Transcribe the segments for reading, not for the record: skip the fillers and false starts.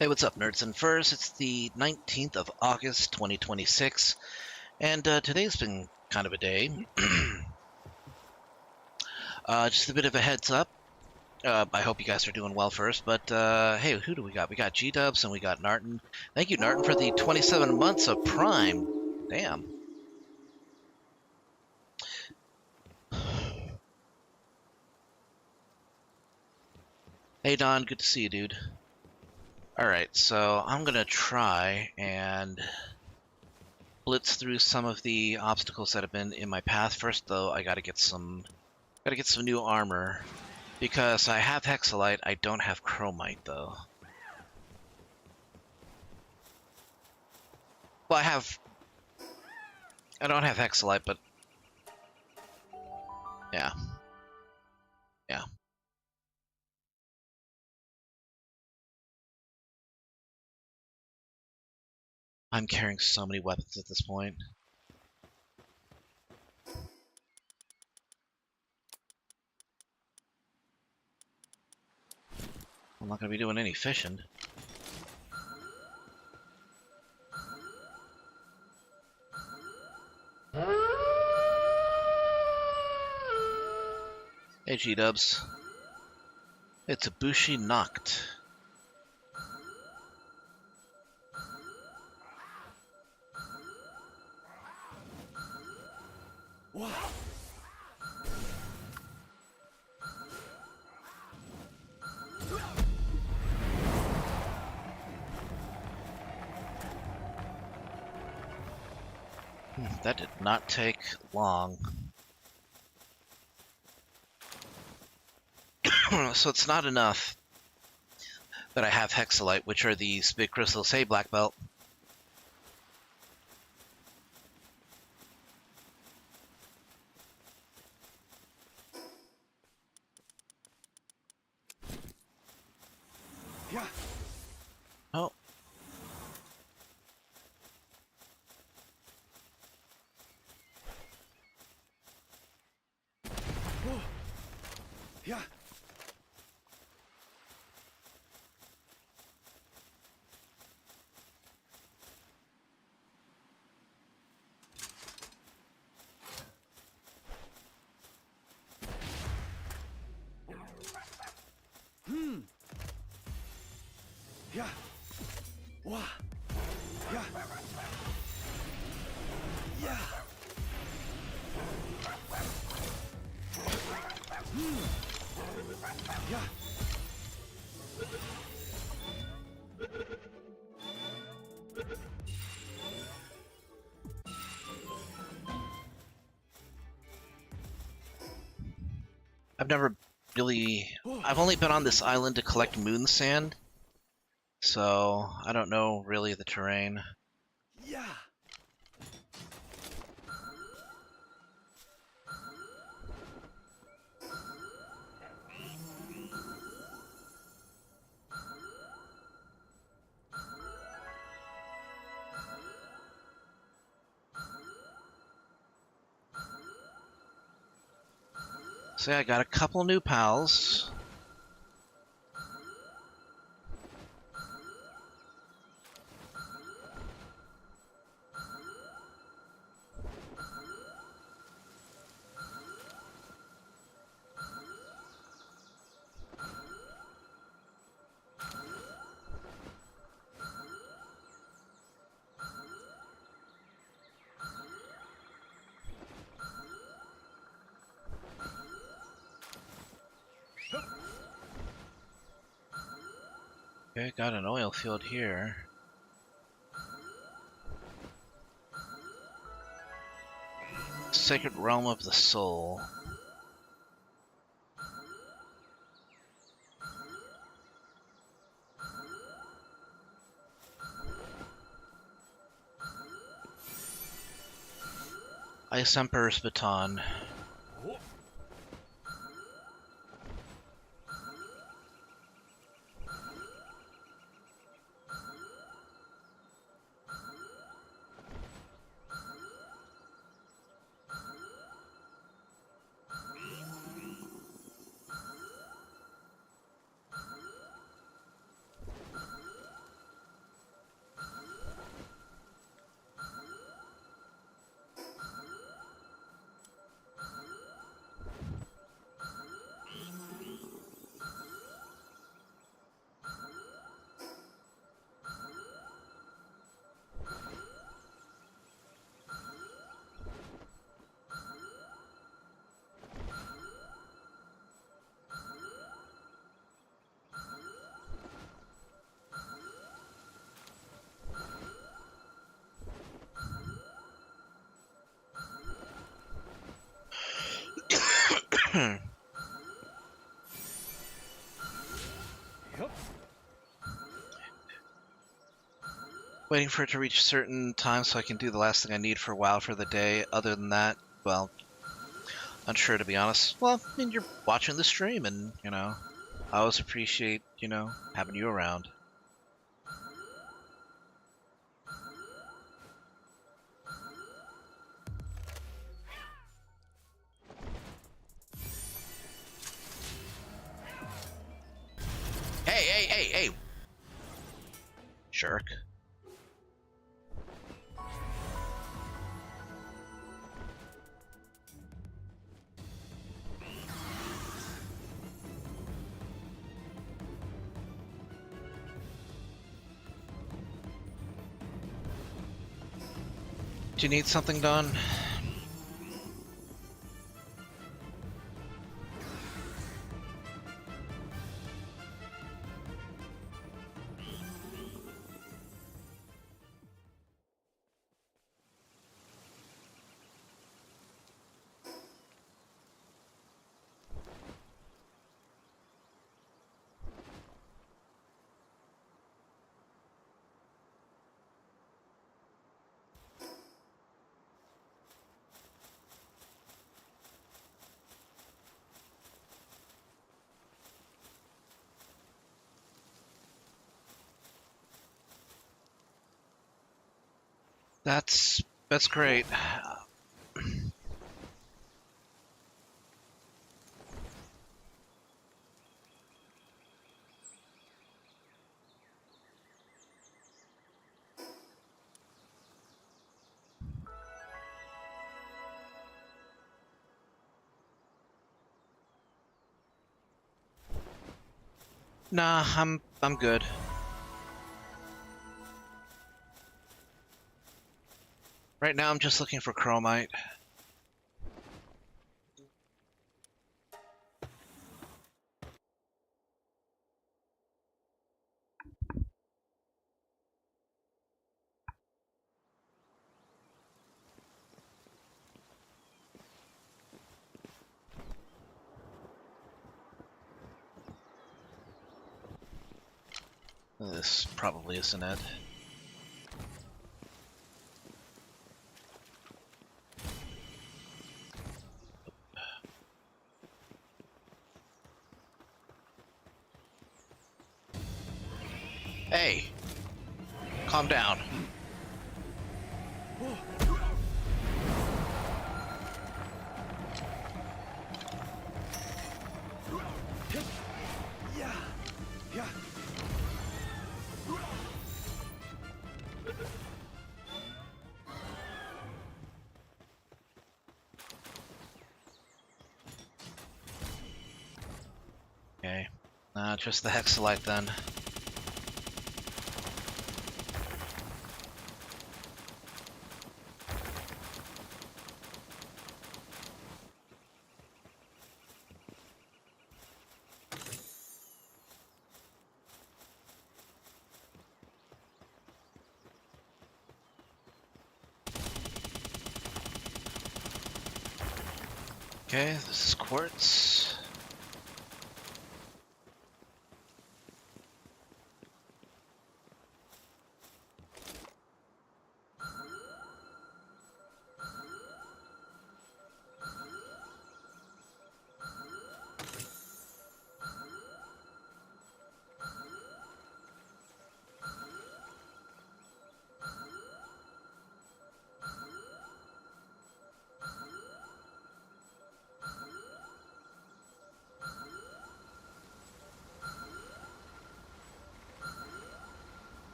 Hey, what's up, nerds? And first, it's the 19th of August, 2026, and today's been kind of a day. Just a bit of a heads up. I hope you guys are doing well first, but hey, who do we got? We got G-Dubs and we got Narton. Thank you, Narton, for the 27 months of Prime. Damn. Hey, Don, good to see you, dude. Alright, so I'm gonna try and blitz through some of the obstacles that have been in my path. First, though, I gotta get some new armor. Because I have Hexalite, I don't have Chromite, though. Well, I don't have Hexalite, but... Yeah. Yeah. I'm carrying so many weapons at this point. I'm not gonna be doing any fishing. Hey, G-Dubs. It's a Bushi Nacht. Wow. That did not take long. So it's not enough that I have Hexalite, which are these big crystals. Hey, Black Belt. Yeah. Oh. Oh. Yeah. Yeah. Wow. Yeah. Yeah. Yeah. I've never really... I've only been on this island to collect moon sand, so I don't know really the terrain. Yeah. So yeah, I got a couple new pals. Okay, got an oil field here. Sacred Realm of the Soul. Ice Emperor's Baton. Yup. Waiting for it to reach a certain time so I can do the last thing I need for a while for the day. Other than that, well, unsure to be honest. Well, I mean, you're watching the stream and, you know, I always appreciate, you know, having you around. Hey, hey, hey, hey! Jerk. Do you need something done? That's great. Nah, I'm good. Right now I'm just looking for chromite. This probably isn't it. Hey! Calm down. Yeah. Yeah. Okay. Just the hexalite then. Okay, this is quartz.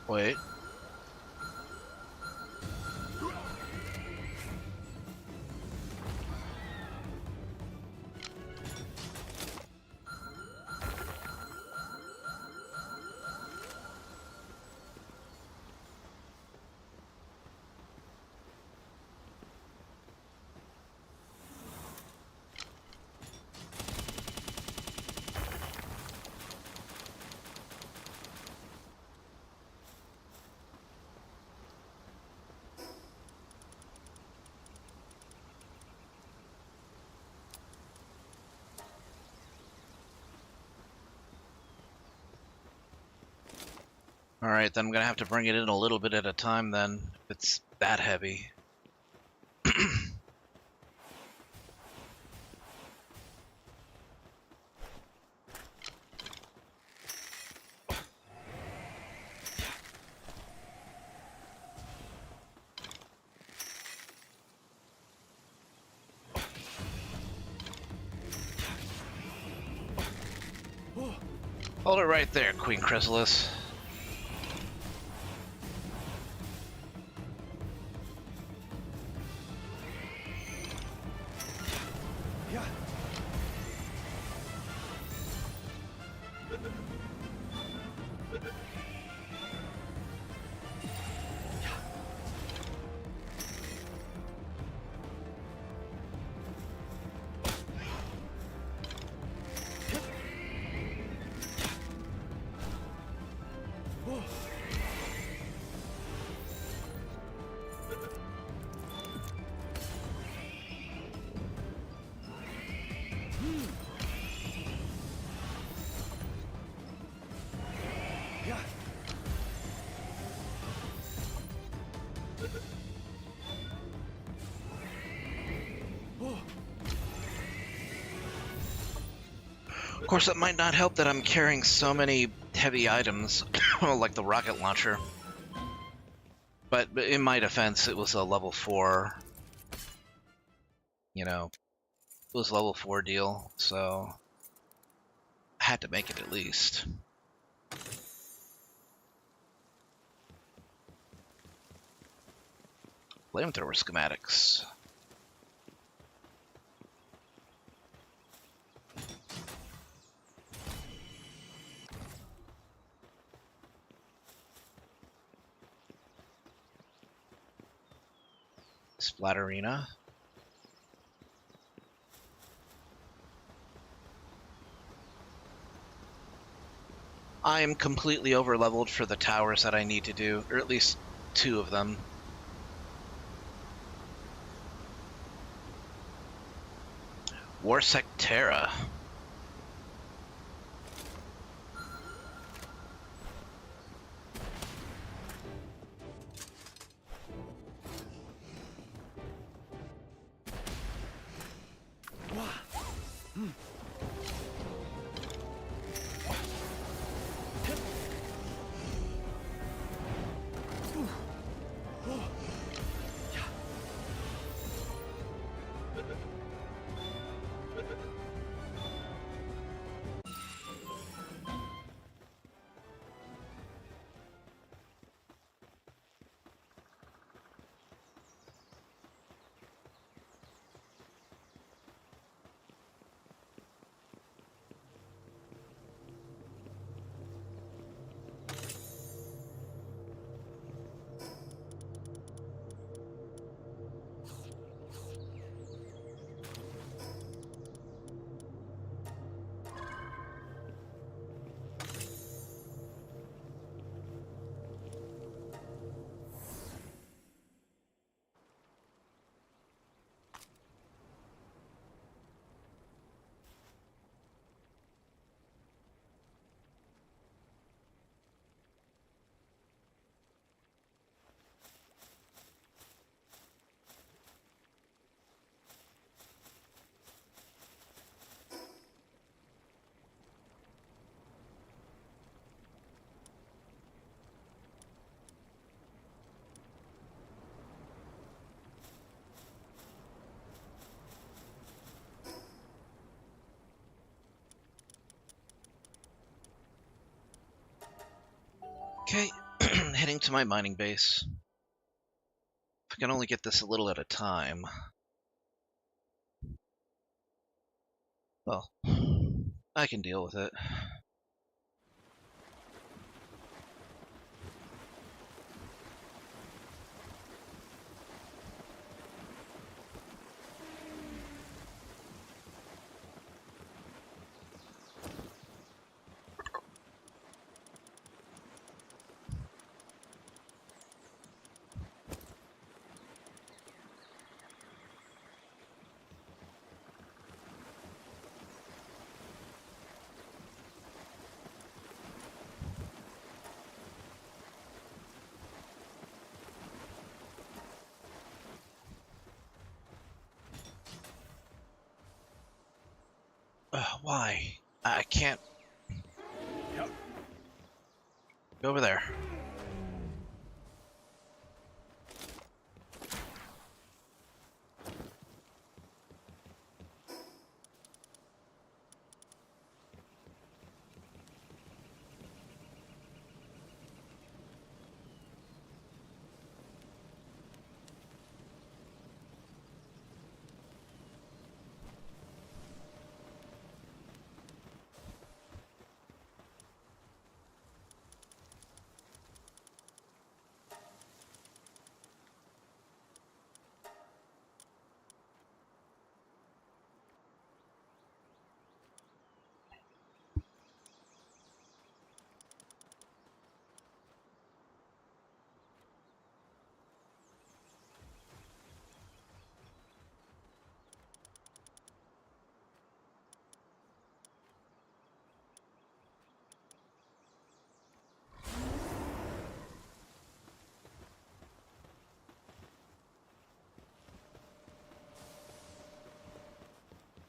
Wait. Alright, then I'm gonna have to bring it in a little bit at a time then, if it's that heavy. Hold it right there, Queen Chrysalis. Yeah. Yeah. Of course, it might not help that I'm carrying so many heavy items, like the rocket launcher. But in my defense, it was a level 4, you know, it was a level 4 deal, so I had to make it at least. Flamethrower schematics. Splatterina. I am completely over-leveled for the towers that I need to do, or at least 2 of them. Warsec Terra. Okay, heading to my mining base. If I can only get this a little at a time. Well, I can deal with it. Why? I can't Yeah. go over there.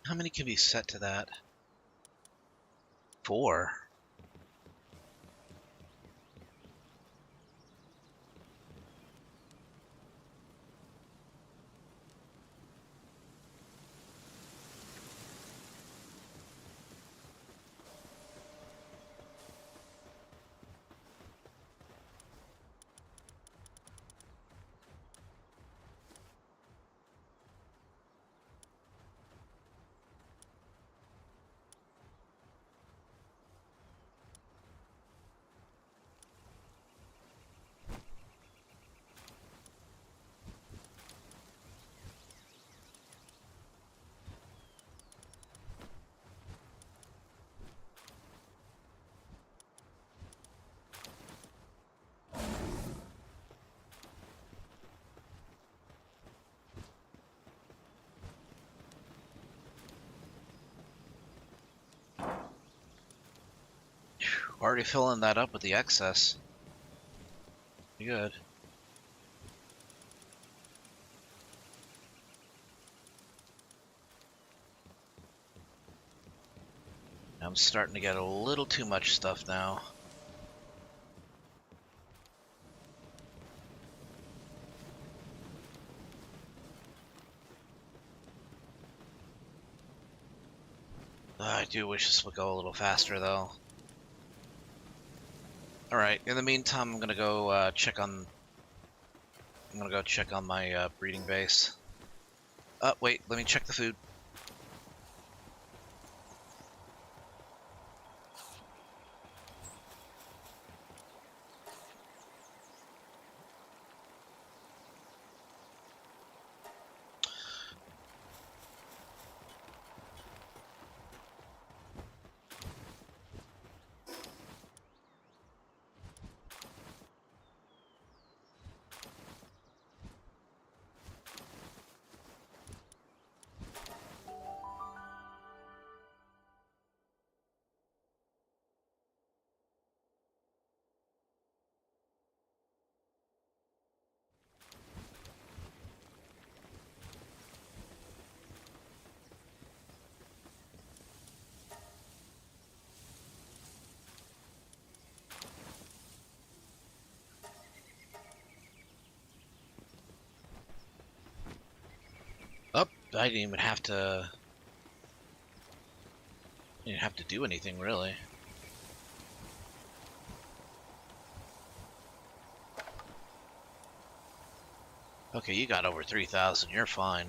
How many can be set to that? 4. Already filling that up with the excess. Good. I'm starting to get a little too much stuff now. I do wish this would go a little faster though. Alright, in the meantime I'm gonna go check on my breeding base. Wait, let me check the food. Oh, I didn't even have to do anything really. Okay, you got over 3,000, you're fine.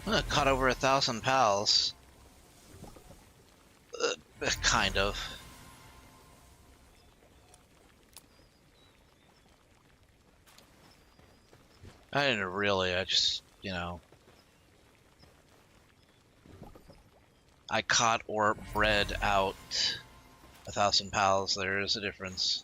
Caught over 1,000 pals. Kind of. I didn't really, I just, you know. I caught or bred out 1,000 pals. There is a difference.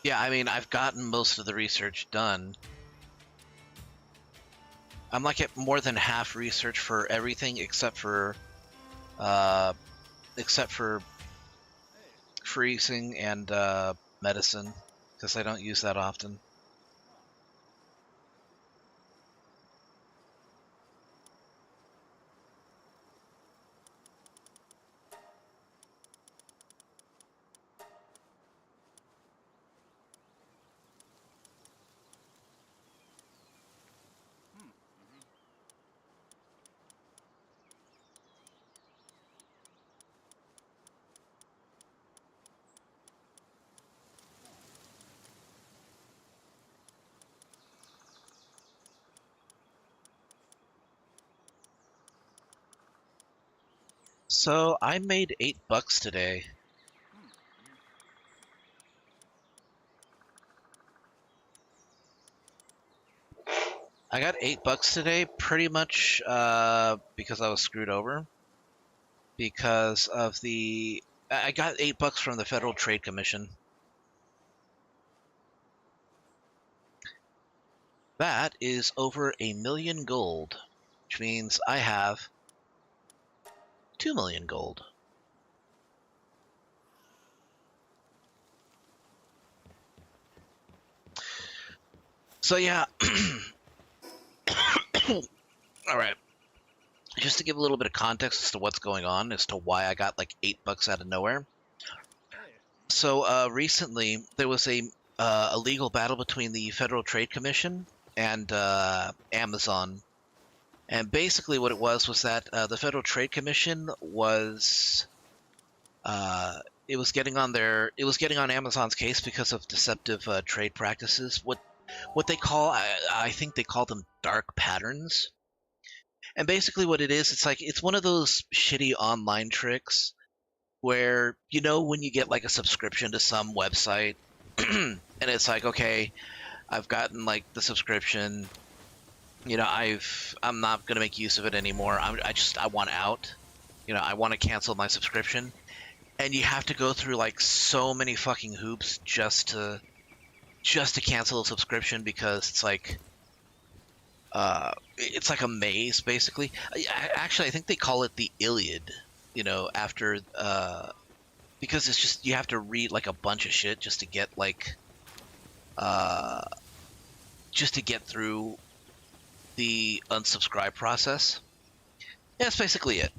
Yeah, I mean, I've gotten most of the research done. I'm like at more than half research for everything uh, except for freezing and medicine, because I don't use that often. So I made $8 today. I got $8 today, pretty much because I was screwed over. Because of I got $8 from the Federal Trade Commission. That is over 1,000,000 gold, which means I have 2,000,000 gold. So yeah, all right. Just to give a little bit of context as to what's going on, as to why I got like $8 out of nowhere. So recently there was a legal battle between the Federal Trade Commission and Amazon, and basically what it was that the Federal Trade Commission was it was getting on Amazon's case because of deceptive trade practices. What they call I think they call them dark patterns. And basically what it is, it's one of those shitty online tricks where, you know, when you get like a subscription to some website and it's like, okay, I've gotten like the subscription, you know, I'm not going to make use of it anymore. I want out. You know, I want to cancel my subscription. And you have to go through like so many fucking hoops just to cancel a subscription, because it's like a maze basically. Actually, I think they call it the Iliad, you know, after because it's just, you have to read like a bunch of shit just to get like just to get through the unsubscribe process. Yeah, that's basically it.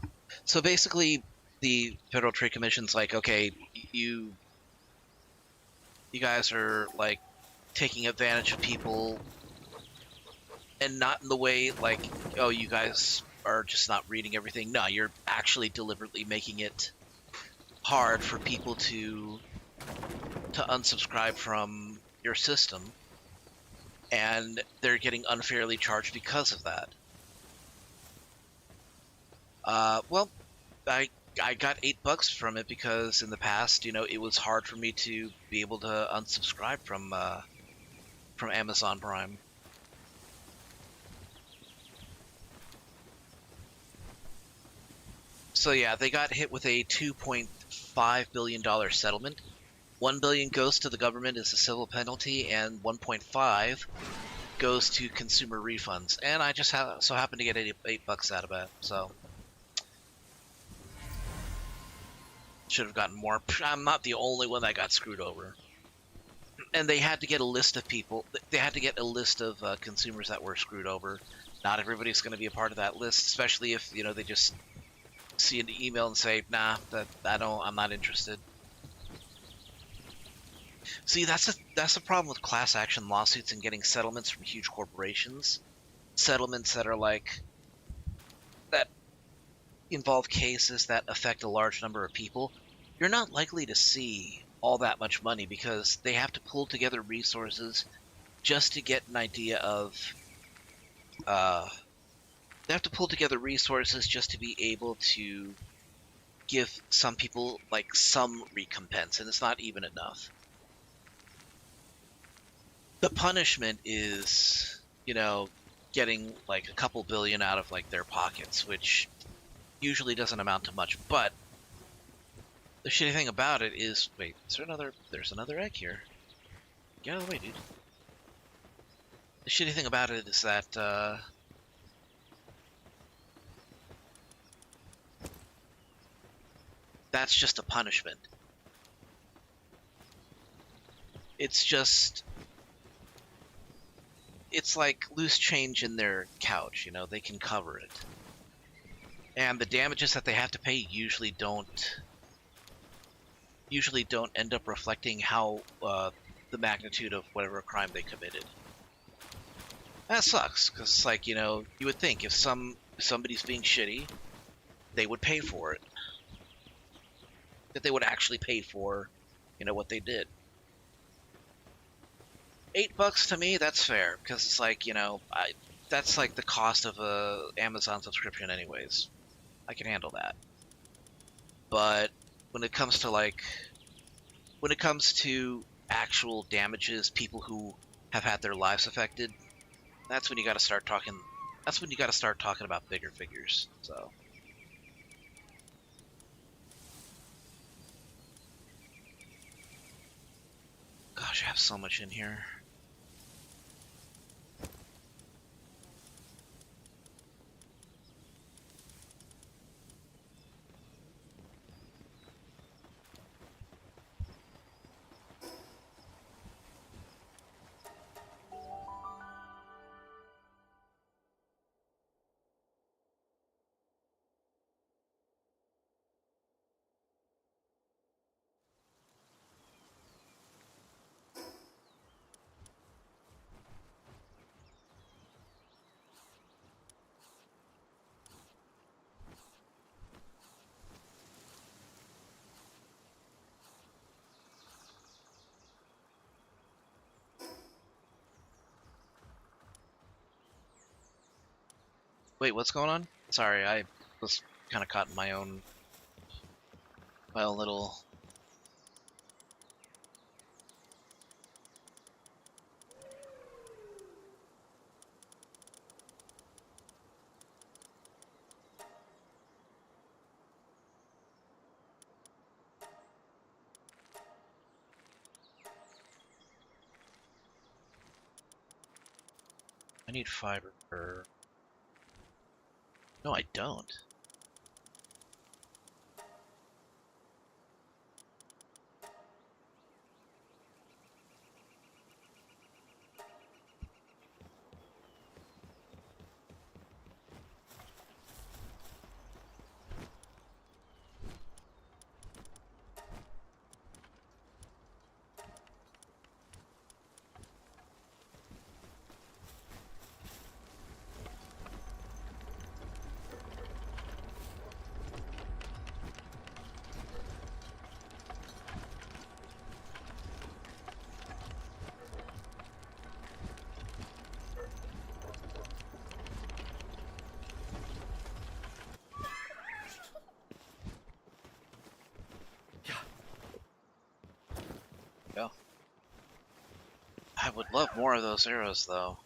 So basically, the Federal Trade Commission's like, okay, you guys are like taking advantage of people, and not in the way like, oh, you guys are just not reading everything. No, you're actually deliberately making it hard for people to unsubscribe from your system, and they're getting unfairly charged because of that. Well, I got $8 from it because in the past, it was hard for me to be able to unsubscribe from Amazon Prime. So yeah, they got hit with a $2.5 billion settlement. 1 billion goes to the government as a civil penalty, and 1.5 goes to consumer refunds. And I just so happen to get $8 out of it. So should have gotten more. I'm not the only one that got screwed over. And they had to get a list of people. They had to get a list of consumers that were screwed over. Not everybody's going to be a part of that list, especially if they just see an email and say, "Nah, I'm not interested." See, that's the problem with class action lawsuits and getting settlements from huge corporations. Settlements that are like that involve cases that affect a large number of people. You're not likely to see all that much money because they have to pull together resources just to get an idea of they have to pull together resources just to be able to give some people like some recompense, and it's not even enough. The punishment is, getting like a couple billion out of like their pockets, which usually doesn't amount to much. But the shitty thing about it is, wait, there's another egg here. Get out of the way, dude. The shitty thing about it is that that's just a punishment. It's like loose change in their couch, they can cover it. And the damages that they have to pay usually don't end up reflecting how the magnitude of whatever crime they committed. That sucks, because it's like, you would think if somebody's being shitty, they would pay for it. That they would actually pay for, what they did. $8 to me, that's fair, because it's like, that's like the cost of a Amazon subscription anyways. I can handle that. But when it comes to actual damages, people who have had their lives affected, that's when you got to start talking. That's when you got to start talking about bigger figures. So, gosh, I have so much in here. Wait, what's going on? Sorry, I was kind of caught in my own little. I need fiber for. No, I don't. would love more of those arrows, though.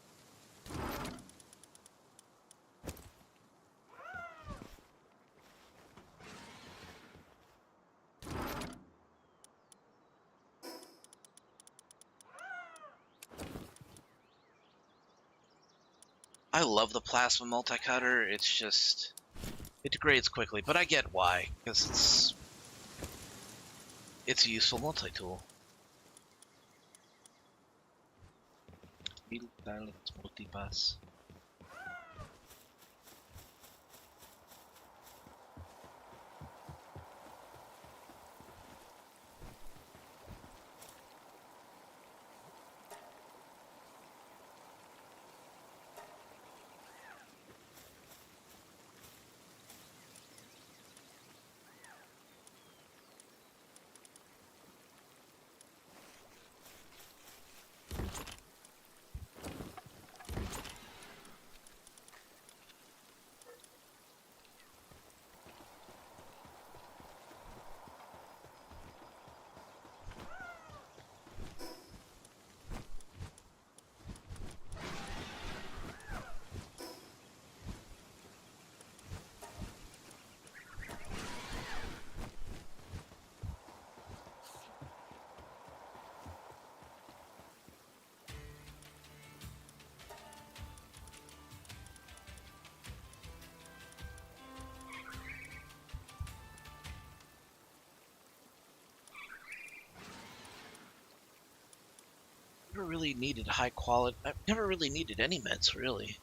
I love the plasma multi-cutter. It's just... it degrades quickly, but I get why, because it's a useful multi-tool. Multipass. Never really needed high quality. I've never really needed any meds, really.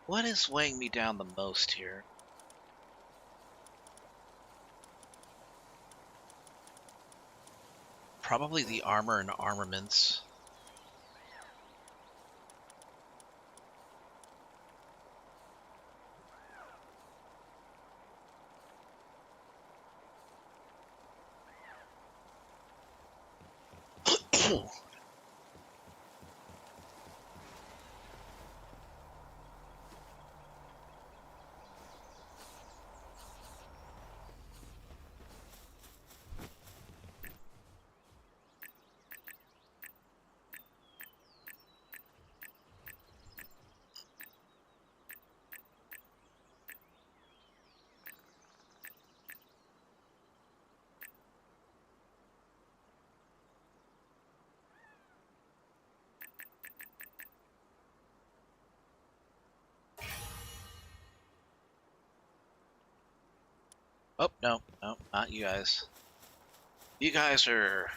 What is weighing me down the most here? Probably the armor and armaments. Oh, no, no, not you guys. You guys are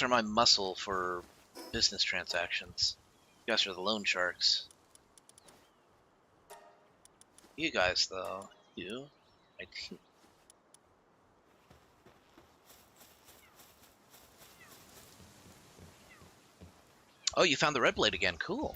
my muscle for business transactions. You guys are the loan sharks. You guys, though, I think. Oh, you found the red blade again. Cool.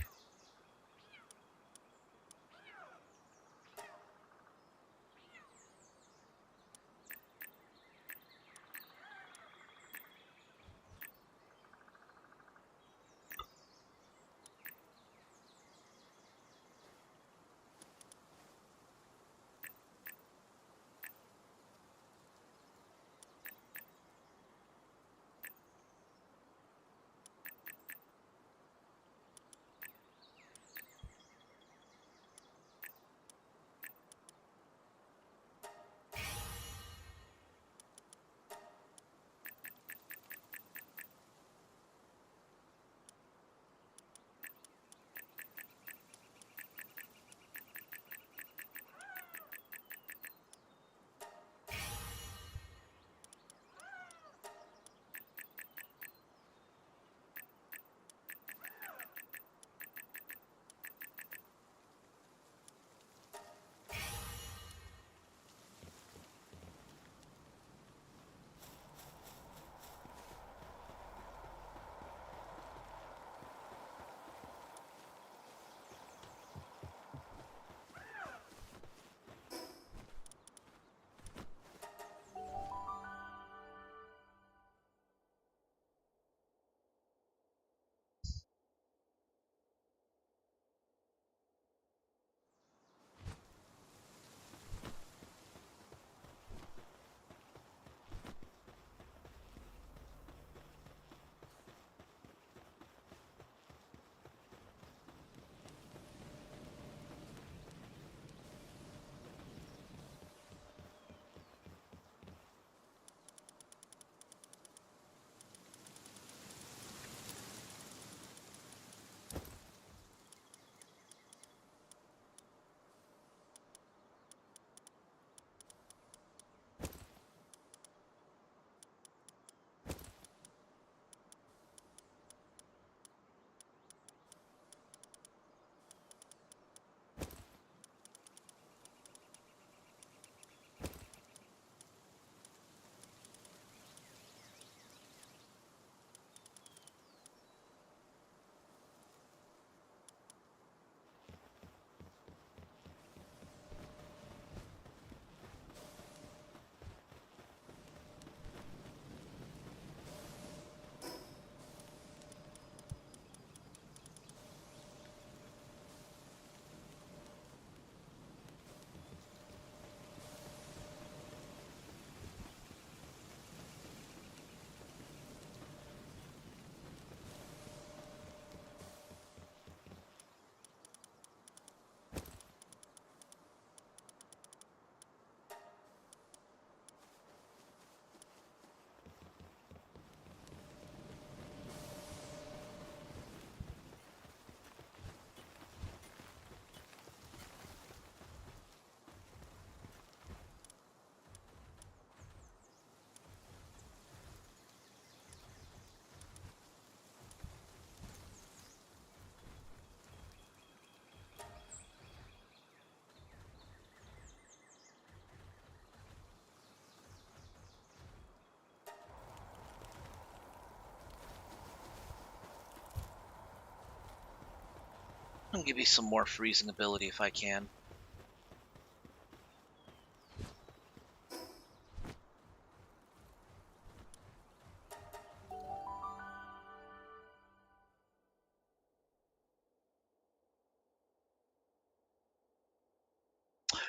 I'll give you some more freezing ability if I can.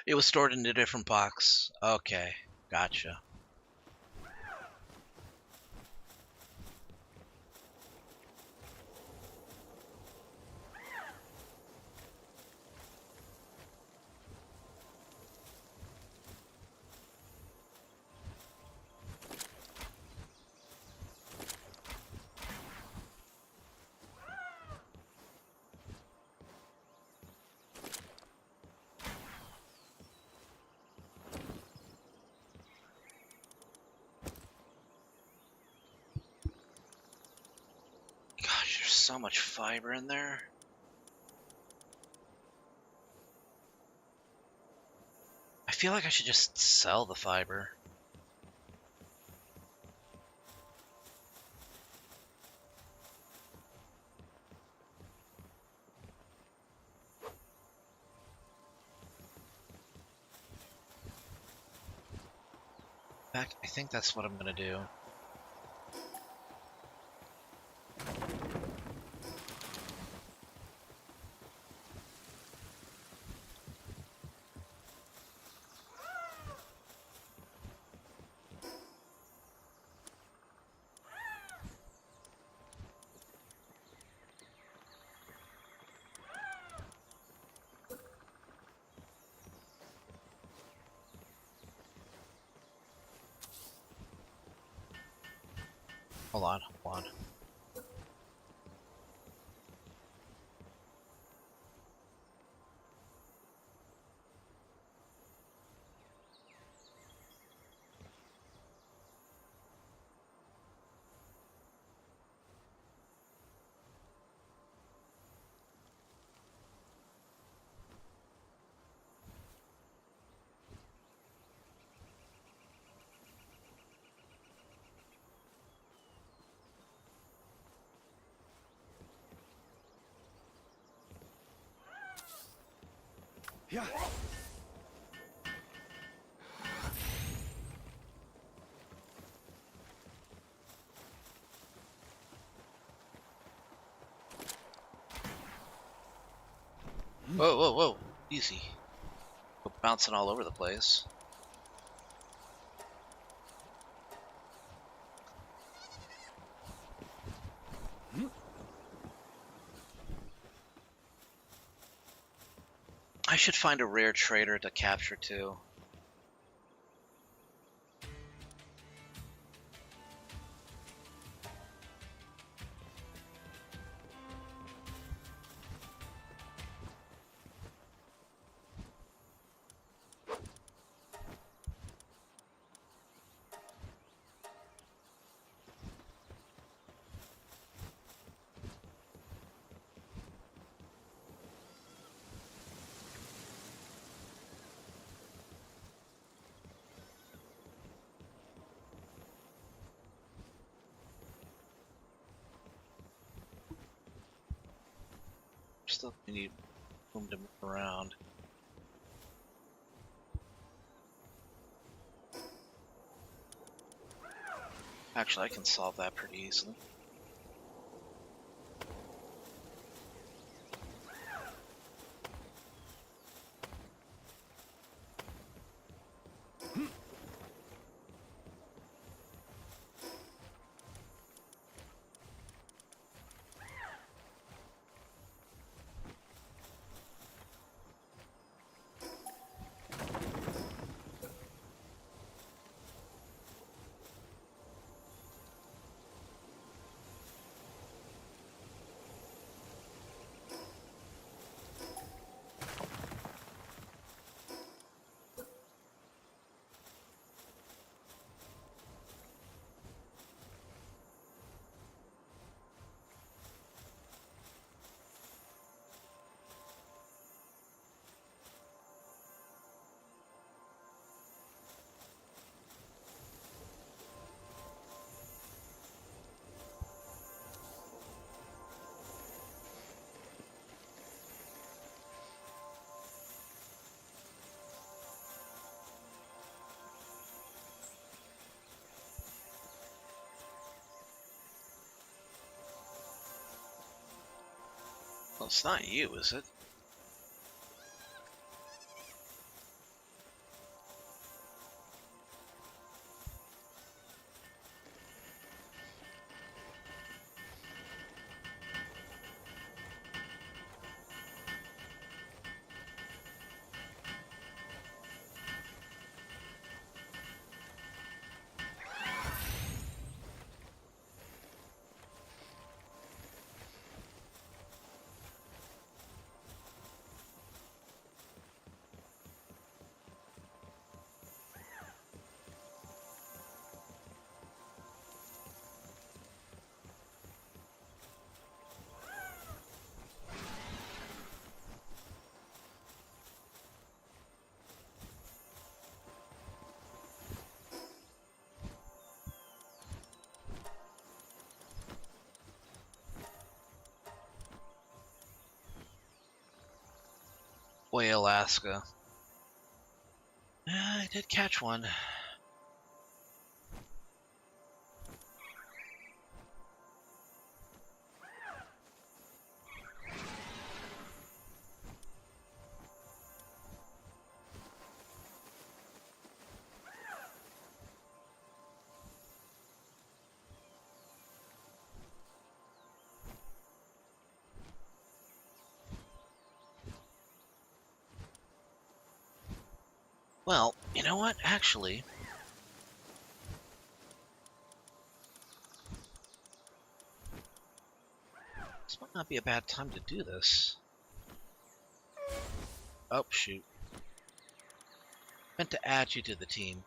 It was stored in a different box. Okay, gotcha. Gosh, there's so much fiber in there. I feel like I should just sell the fiber. In fact, I think that's what I'm gonna do. Hold on, hold on. Yeah. Whoa, whoa, whoa. Easy. Go bouncing all over the place. I should find a rare trader to capture too. Still need room to move around. Actually, I can solve that pretty easily. Well, it's not you, is it? Boy, Alaska. I did catch one. Well, you know what? Actually, this might not be a bad time to do this. Oh, shoot. Meant to add you to the team.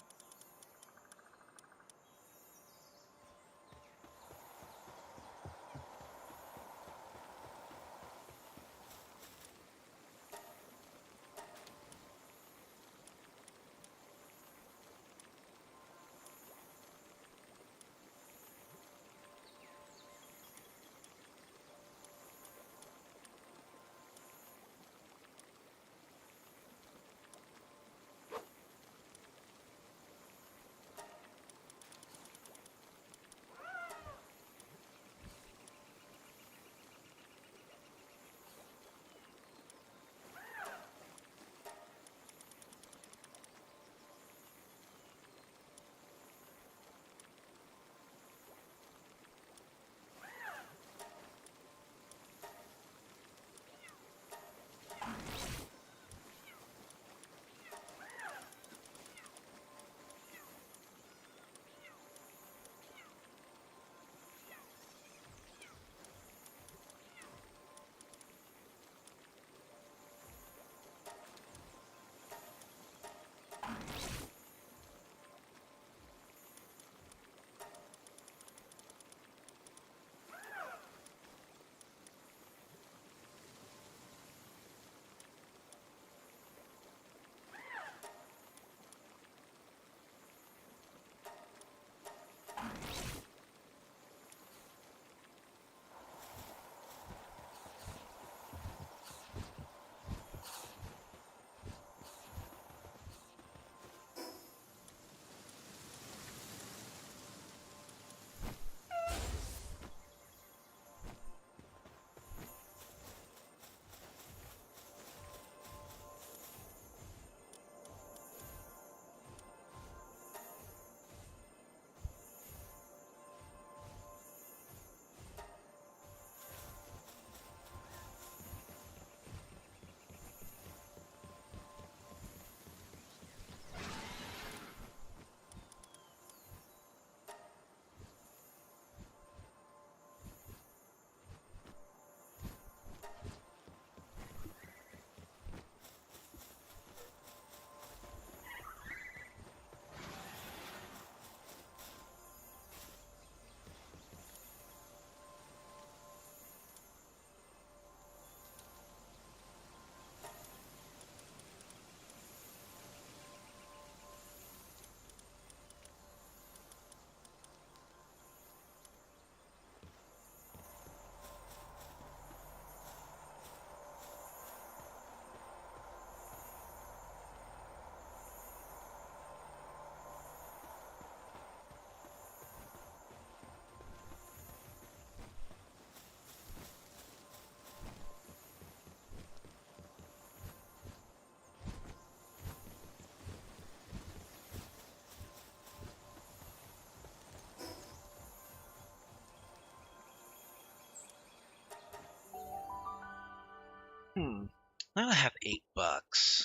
Now I have $8.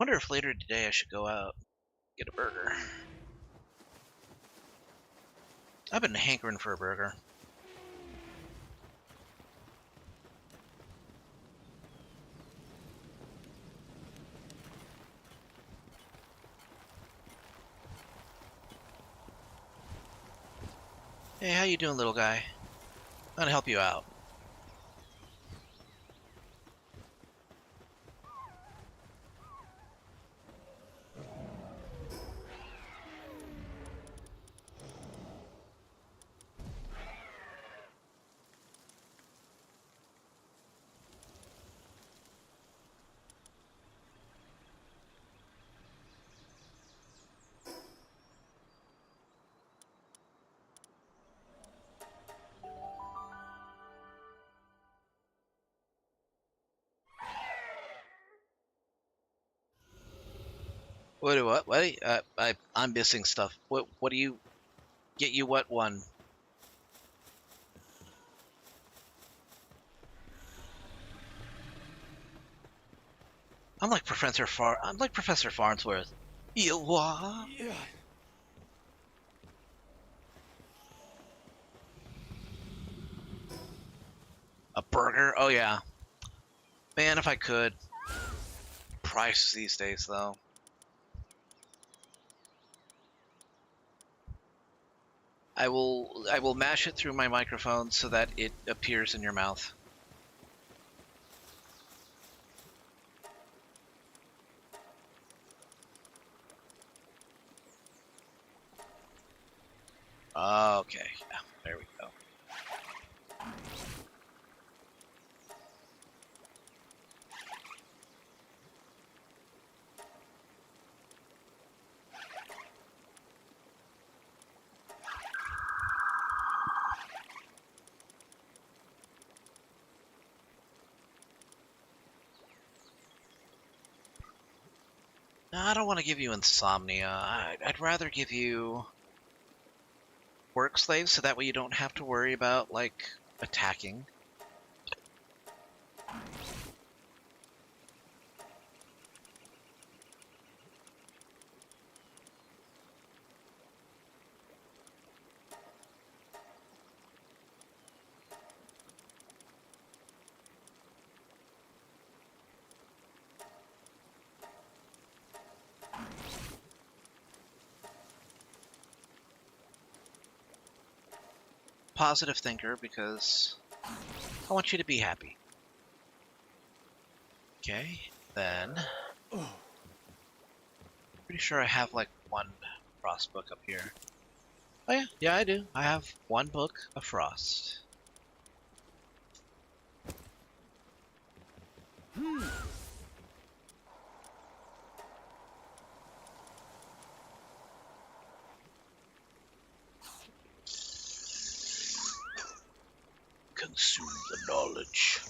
Wonder if later today I should go out and get a burger. I've been hankering for a burger. Hey, how you doing, little guy? I'm gonna help you out. What? I'm missing stuff. What do you get you what one? I'm like Professor Farnsworth. You what? Yeah. A burger? Oh yeah. Man, if I could. Prices these days though. I will mash it through my microphone so that it appears in your mouth. Okay, yeah, there we go. No, I don't want to give you insomnia. I'd rather give you work slaves so that way you don't have to worry about, like, attacking. Positive thinker because I want you to be happy. Okay, then. Pretty sure I have like one Frost book up here. Oh yeah, yeah I do. I have one book of Frost. Consume the knowledge.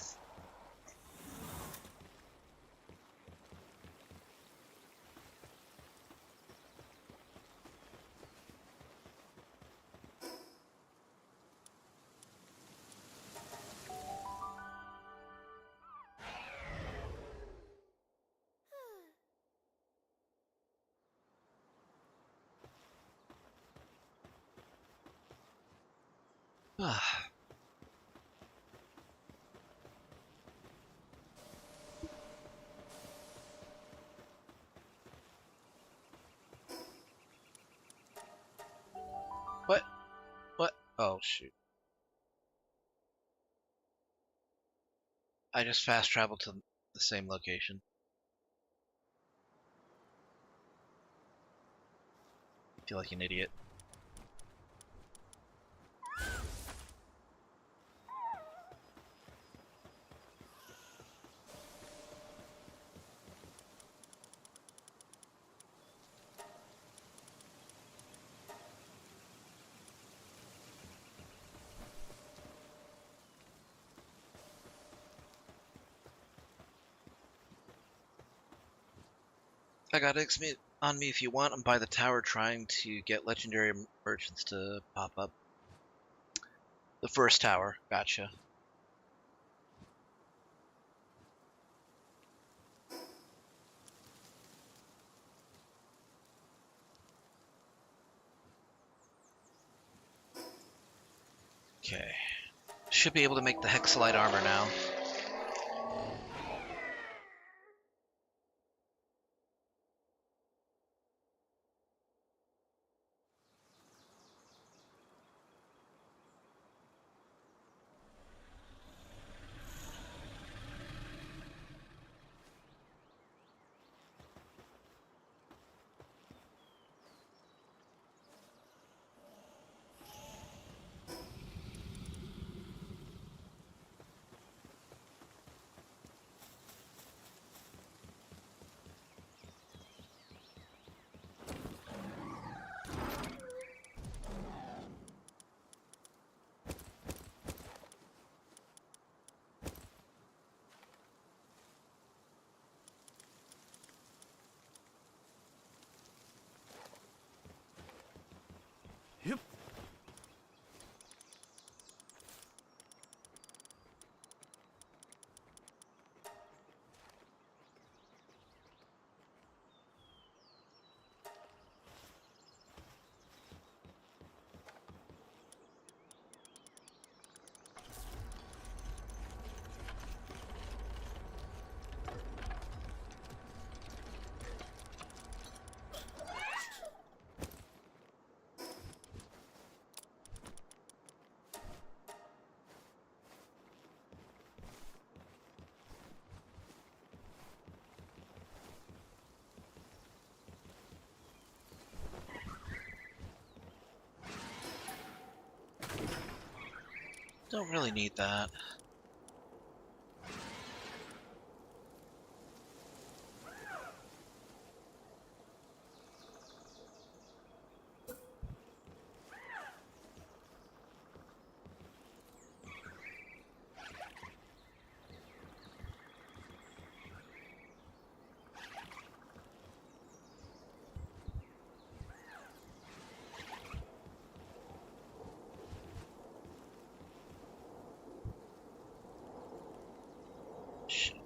Ah. What? What? Oh shoot. I just fast traveled to the same location. I feel like an idiot. I got XP on me if you want. I'm by the tower trying to get legendary merchants to pop up. The first tower. Gotcha. Okay. Should be able to make the Hexalite armor now. Yep. Don't really need that. Shit.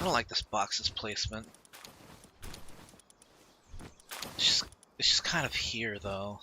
I don't like this box's placement. It's just kind of here, though.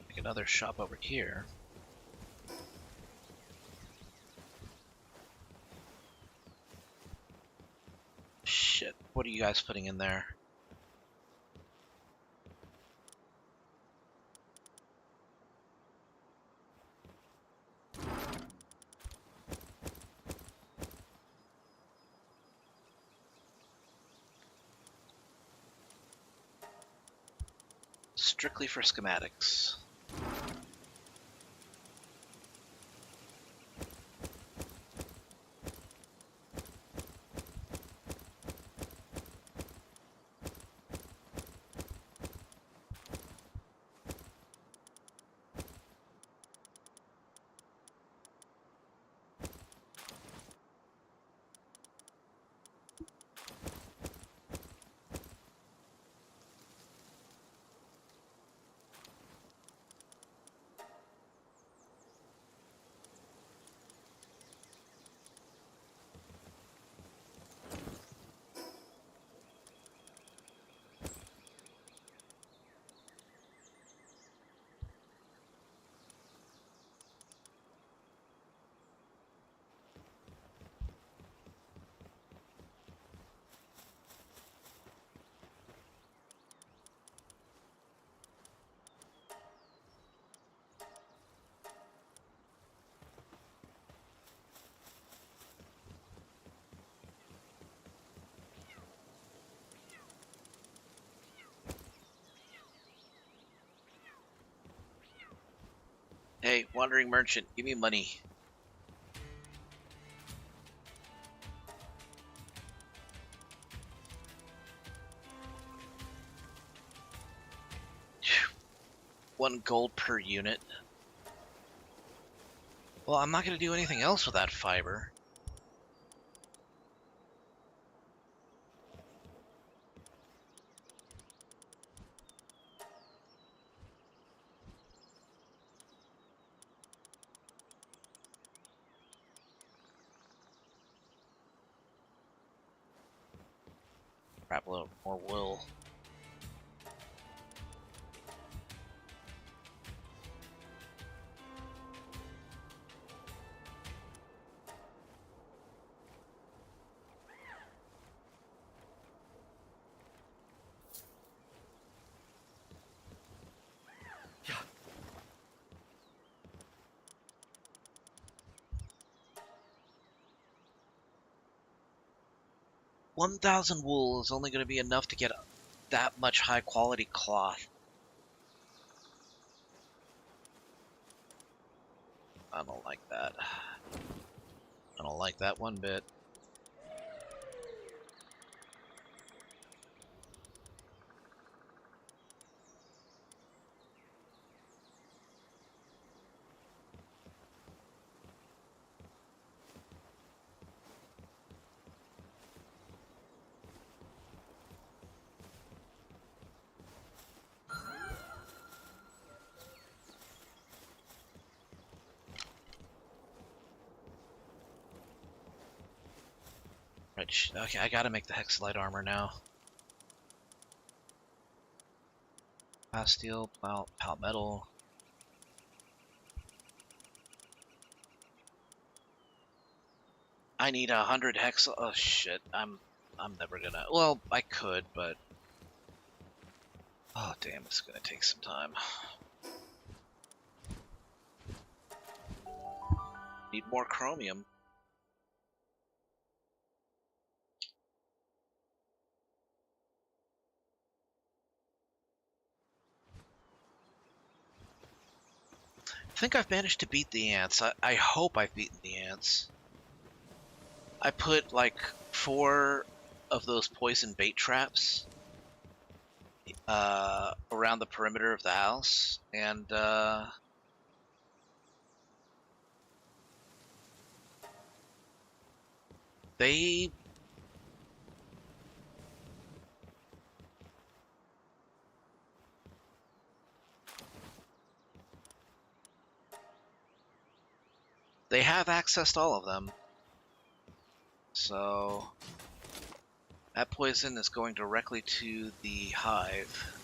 Make another shop over here. Shit, what are you guys putting in there? Strictly for schematics. Hey, wandering merchant, give me money. Phew, 1 gold per unit. Well, I'm not going to do anything else with that fiber. Crap, a little more wool. Yeah. 1,000 wool is only going to be enough to get that much high quality cloth. I don't like that. I don't like that one bit. Right, okay, I gotta make the Hexalite armor now. Steel, palmetto. I need 100 hexal. Oh shit, I'm never gonna. Well, I could, but oh damn, it's gonna take some time. Need more chromium. I think I've managed to beat the ants. I hope I've beaten the ants. I put like 4 of those poison bait traps around the perimeter of the house, and they have accessed all of them. So that poison is going directly to the hive.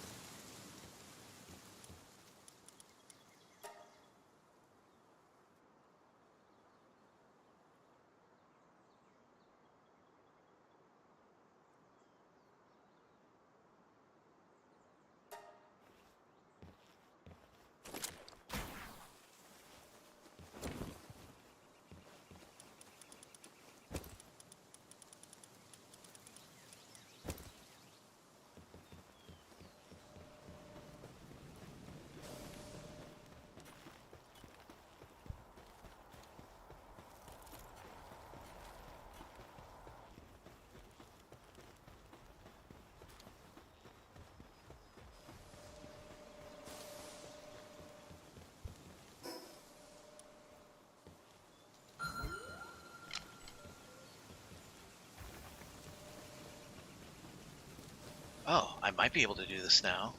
Oh, I might be able to do this now.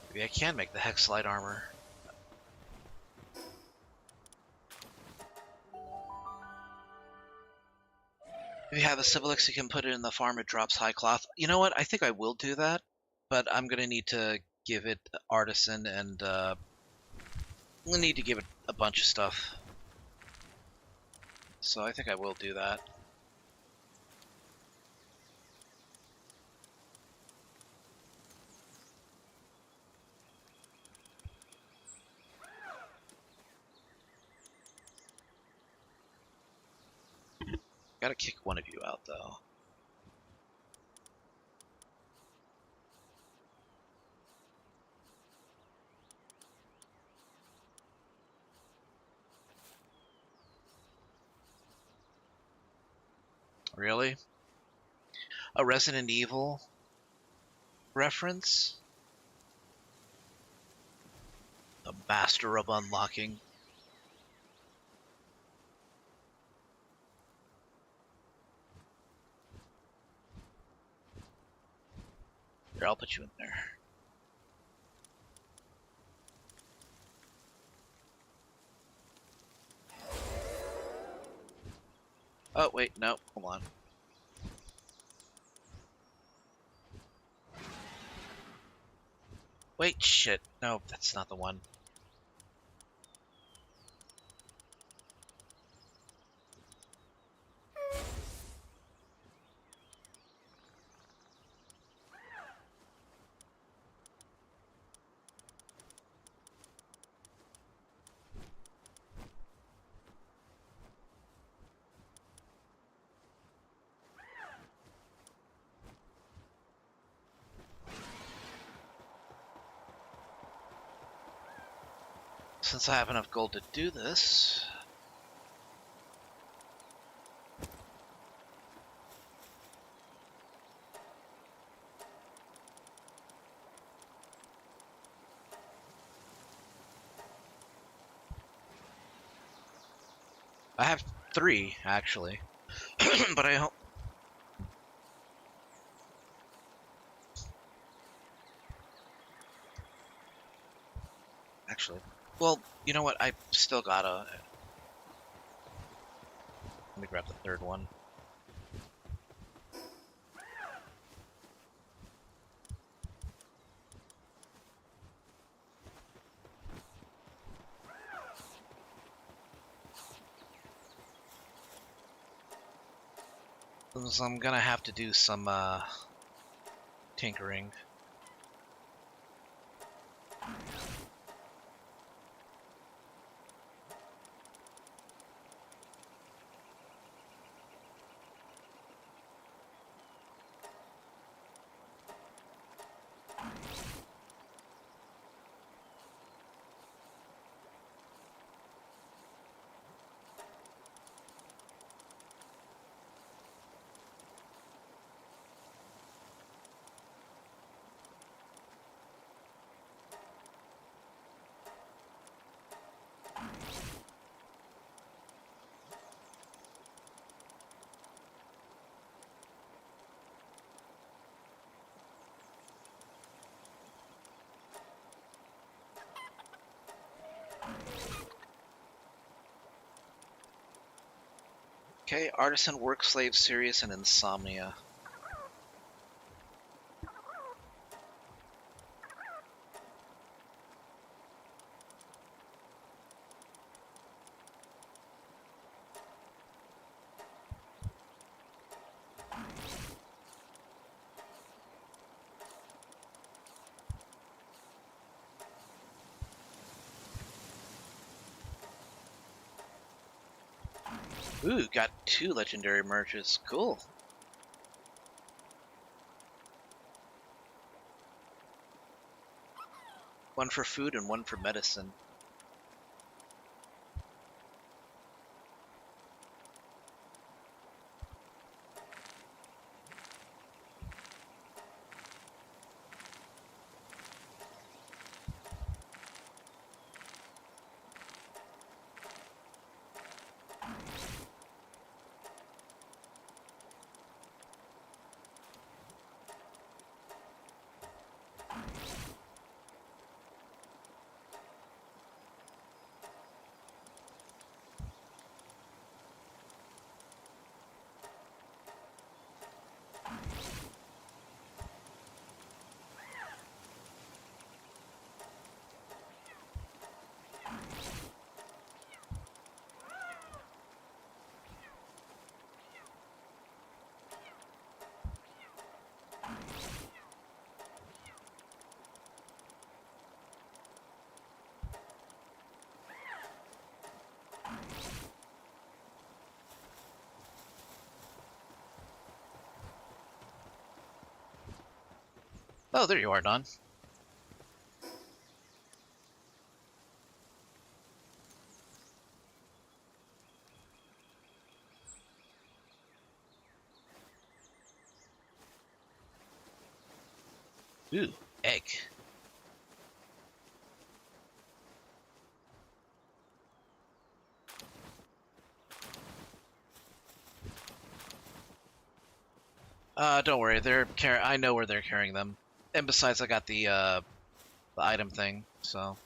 Maybe I can make the Hexalite armor. If you have a Civilix, you can put it in the farm, it drops high cloth. You know what? I think I will do that, but I'm going to need to give it artisan, and we'll need to give it a bunch of stuff. So I think I will do that. Gotta kick one of you out, though. Really? A Resident Evil reference? The master of unlocking. Here, I'll put you in there. Oh, wait, no, hold on. Wait, shit. No, that's not the one. Since I have enough gold to do this... I have 3, actually. But I hope... Actually... Well, you know what? I still gotta... Let me grab the 3rd one. So I'm gonna have to do some, tinkering. Okay, Artisan, Work Slave, Serious, and Insomnia. Ooh, got 2 legendary merges. Cool. One for food and one for medicine. Oh, there you are, Don. Ooh, egg. Don't worry, I know where they're carrying them. And besides, I got the item thing, so.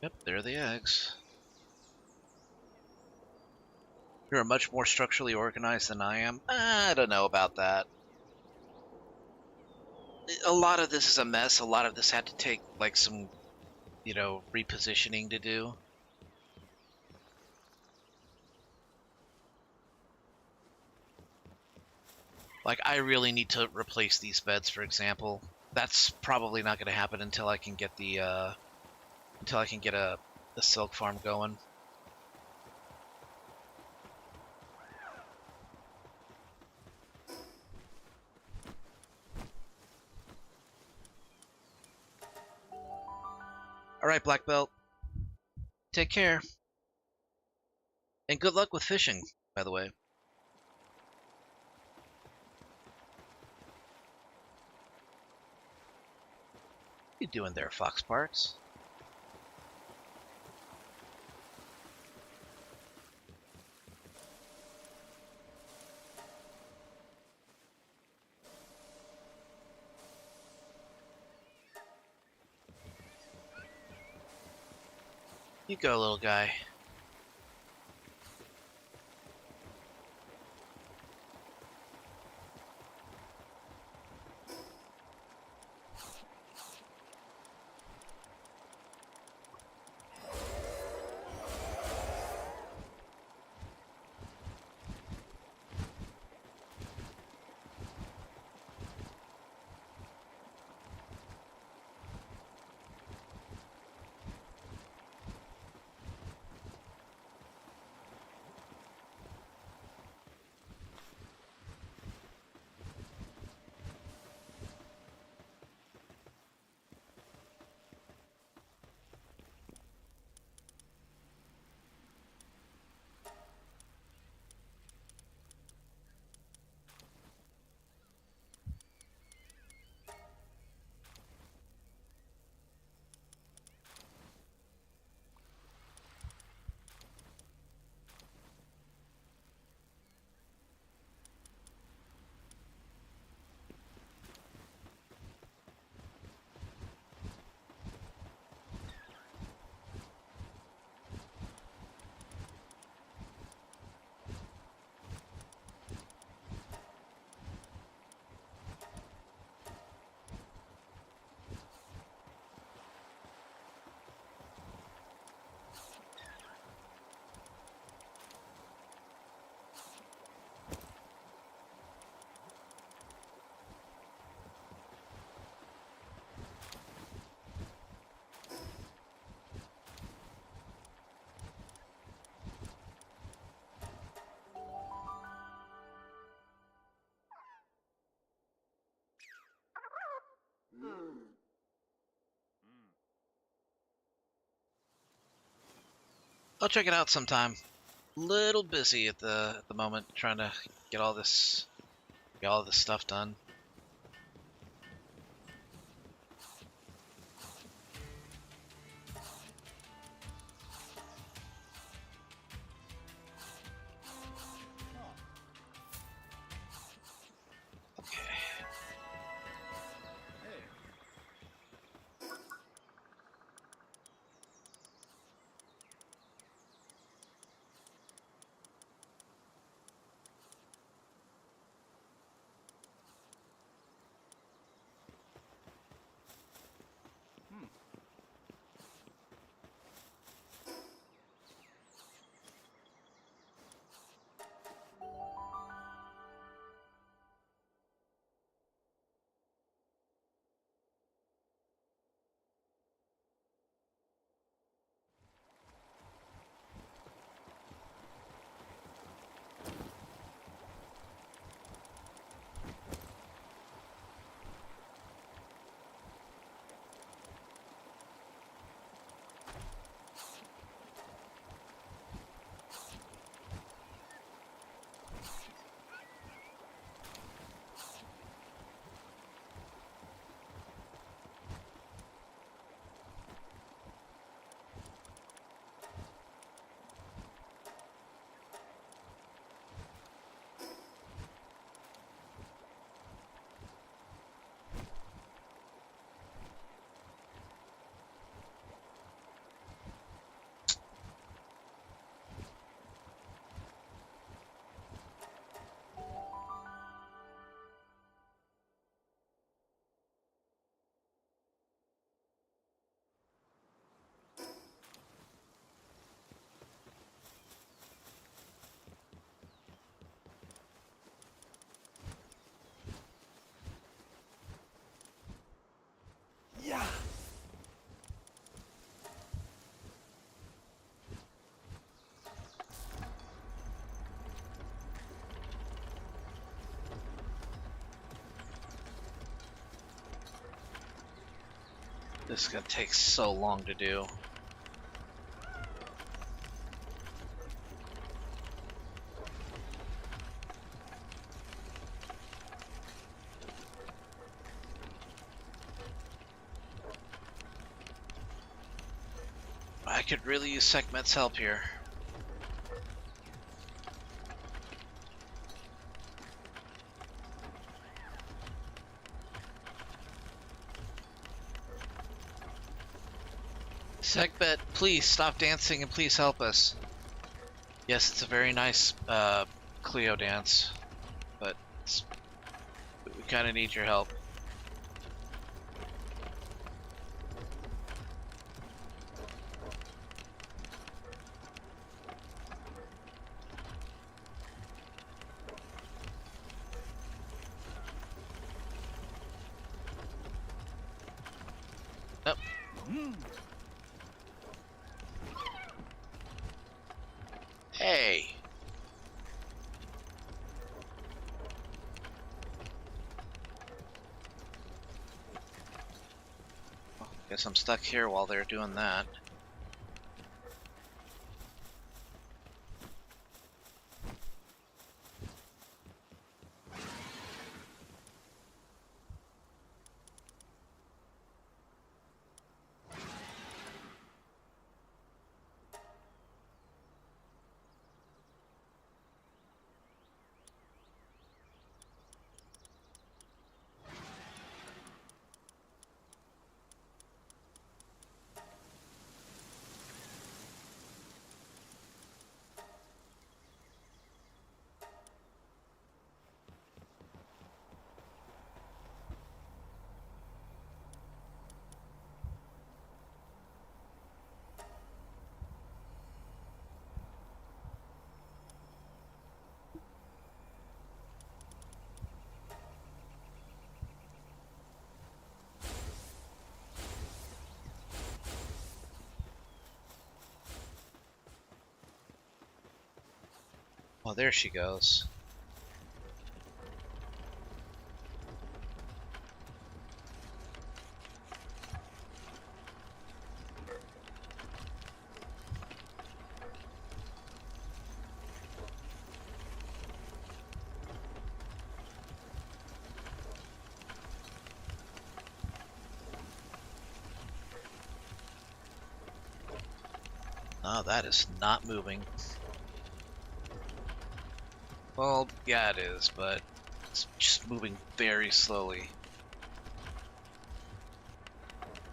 Yep, there are the eggs. You're much more structurally organized than I am. I don't know about that. A lot of this is a mess. A lot of this had to take, like, some, repositioning to do. Like, I really need to replace these beds, for example. That's probably not going to happen until I can get the silk farm going. All right, Black Belt. Take care. And good luck with fishing, by the way. What are you doing there, Fox Parks? You go, little guy. I'll check it out sometime. Little busy at the moment, trying to get all this stuff done. This is gonna take so long to do. I could really use Sekhmet's help here. Sekhmet, please stop dancing and please help us. Yes, it's a very nice Cleo dance, but we kind of need your help. Yep. Hey. Well, guess I'm stuck here while they're doing that. Oh, there she goes. Oh, that is not moving. Well, yeah, it is, but it's just moving very slowly.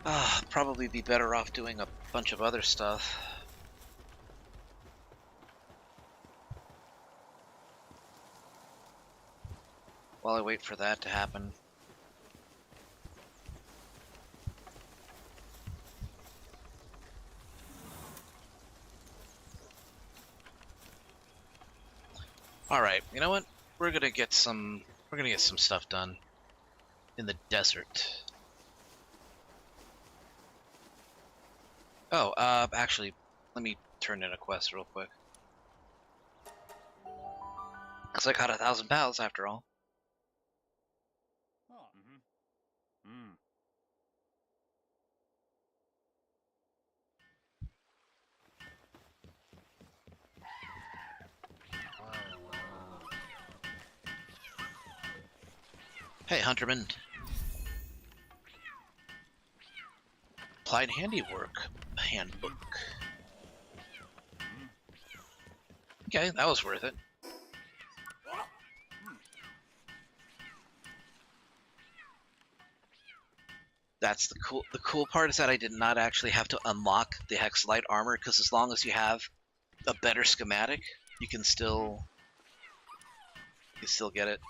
Ah, probably be better off doing a bunch of other stuff. While I wait for that to happen. Alright, you know what? We're gonna get some stuff done in the desert. Oh, actually, let me turn in a quest real quick. Cause I got 1,000 pals after all. Oh. Mm. Hey, Hunterman. Applied Handiwork Handbook. Okay, that was worth it. That's the cool part is that I did not actually have to unlock the Hex Light armor, because as long as you have a better schematic, you can still get it.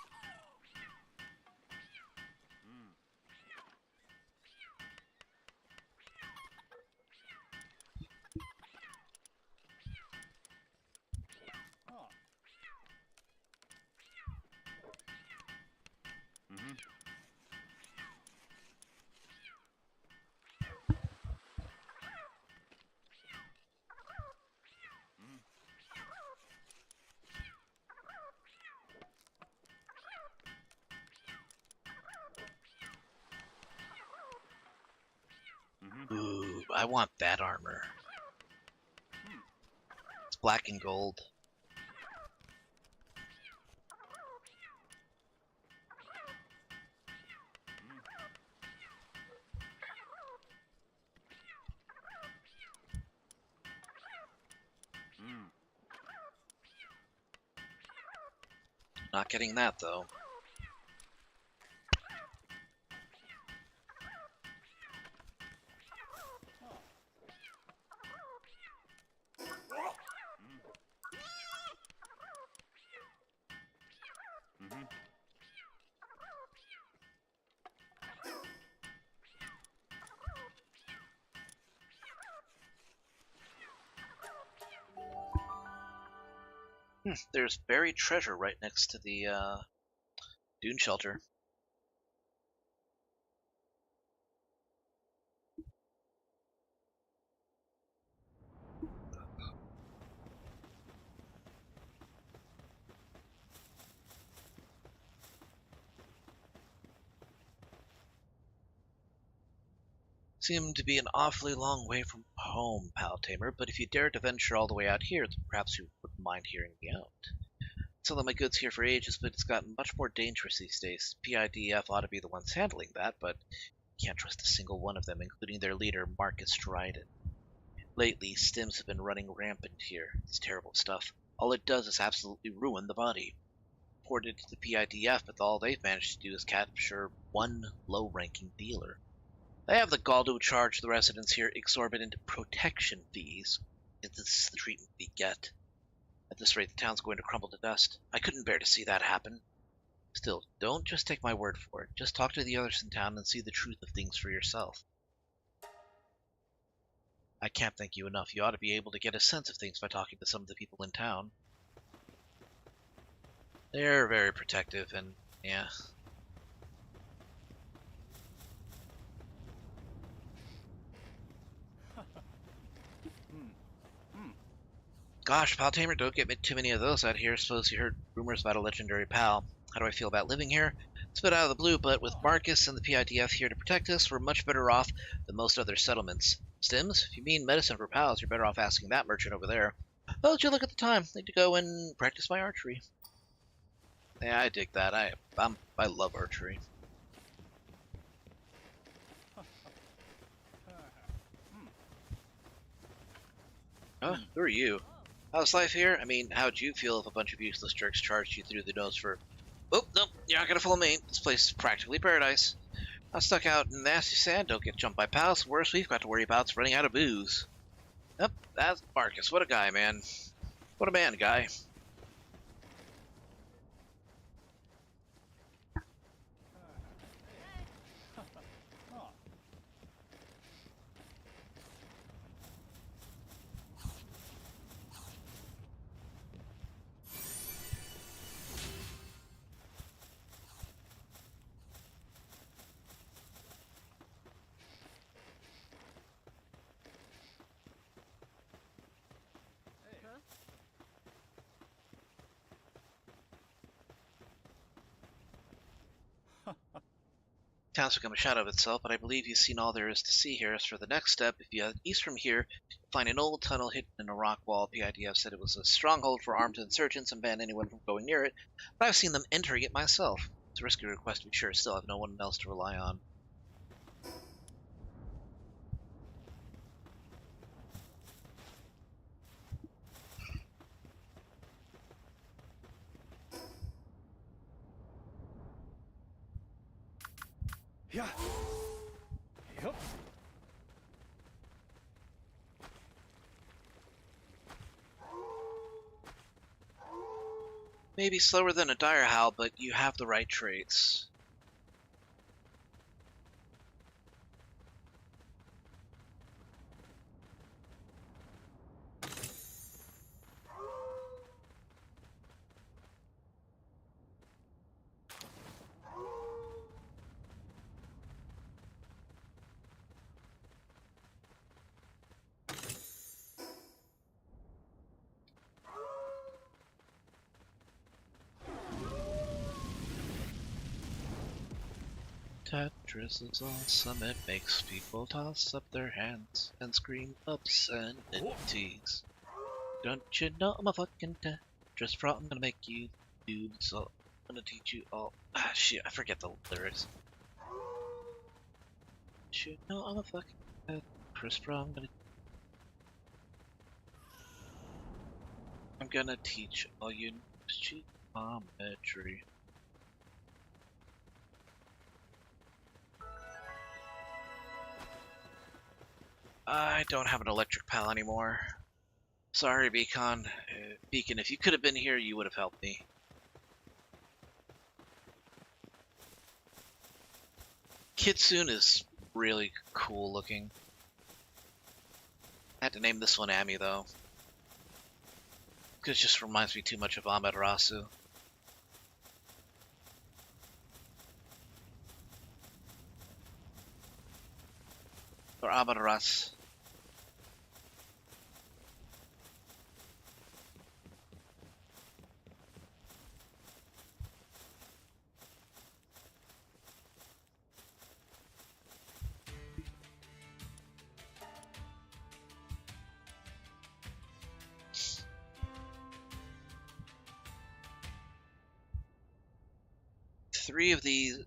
Oh. I want that armor. It's black and gold. Not getting that, though. There's buried treasure right next to the dune shelter. Seem to be an awfully long way from home, Pal Tamer, but if you dare to venture all the way out here, then perhaps you wouldn't mind hearing me out. Sold my goods here for ages, but it's gotten much more dangerous these days. PIDF ought to be the ones handling that, but you can't trust a single one of them, including their leader, Marcus Dryden. Lately, stims have been running rampant here. It's terrible stuff. All it does is absolutely ruin the body. Reported to the PIDF, but all they've managed to do is capture one low-ranking dealer. They have the gall to charge the residents here exorbitant protection fees. If this is the treatment we get. At this rate, the town's going to crumble to dust. I couldn't bear to see that happen. Still, don't just take my word for it. Just talk to the others in town and see the truth of things for yourself. I can't thank you enough. You ought to be able to get a sense of things by talking to some of the people in town. They're very protective, and yeah. Gosh, Pal Tamer, don't get me too many of those out here. Suppose you heard rumors about a legendary pal. How do I feel about living here? It's a bit out of the blue, but with Marcus and the PIDF here to protect us, we're much better off than most other settlements. Stims, if you mean medicine for pals, you're better off asking that merchant over there. Oh, did you look at the time? Need to go and practice my archery. Yeah, I dig that. I love archery. Huh? Who are you? How's life here? I mean, how'd you feel if a bunch of useless jerks charged you through the nose for... Oh, nope, you're not gonna fool me. This place is practically paradise. I'm stuck out in nasty sand, don't get jumped by pals. Worst we've got to worry about is running out of booze. Yep, that's Marcus. What a guy, man. What a man, guy. Town's become a shadow of itself, but I believe you've seen all there is to see here. As for the next step, if you head east from here, you'll find an old tunnel hidden in a rock wall. PIDF said it was a stronghold for armed insurgents and banned anyone from going near it, but I've seen them entering it myself. It's a risky request to be sure, still have no one else to rely on. Yeah. Yep. Maybe slower than a dire howl, but you have the right traits. Tetris is awesome, it makes people toss up their hands and scream obscenities. Don't you know I'm a fucking Tetris pro? I'm gonna make you do this all. I'm gonna teach you all. Ah, shit, I forget the lyrics. You know I'm a fucking Tetris pro. I'm gonna teach all you geometry. I don't have an electric pal anymore. Sorry, Beacon. Beacon, if you could have been here, you would have helped me. Kitsune is really cool looking. I had to name this one Ami, though. Because it just reminds me too much of Amaterasu. Or Amaterasu. Three of these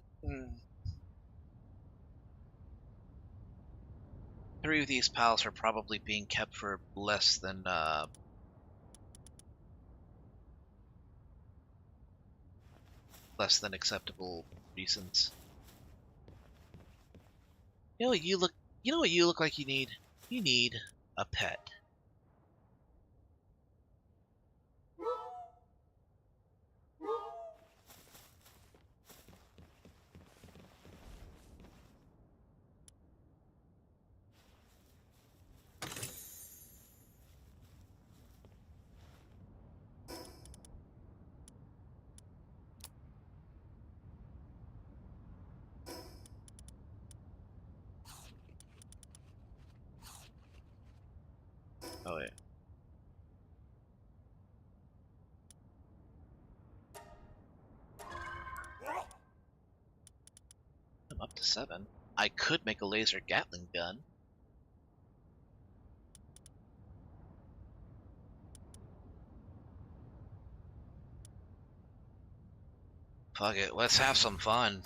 pals are probably being kept for less than acceptable reasons. You know what you look like you need? You need a pet. Oh yeah. I'm up to 7. I could make a laser Gatling gun. Fuck it, let's have some fun.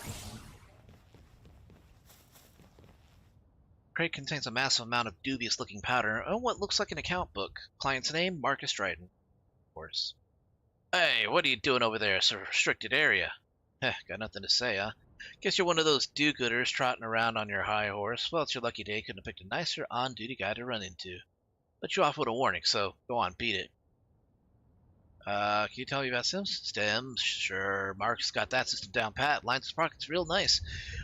Crate contains a massive amount of dubious-looking powder and what looks like an account book. Client's name, Marcus Dryden. Of course. Hey, what are you doing over there? It's a restricted area. Heh, got nothing to say, huh? Guess you're one of those do-gooders trotting around on your high horse. Well, it's your lucky day. Couldn't have picked a nicer on-duty guy to run into. Let you off with a warning, so go on, beat it. Can you tell me about Sims? Stems? Sure. Mark's got that system down pat. Lines his pockets real nice.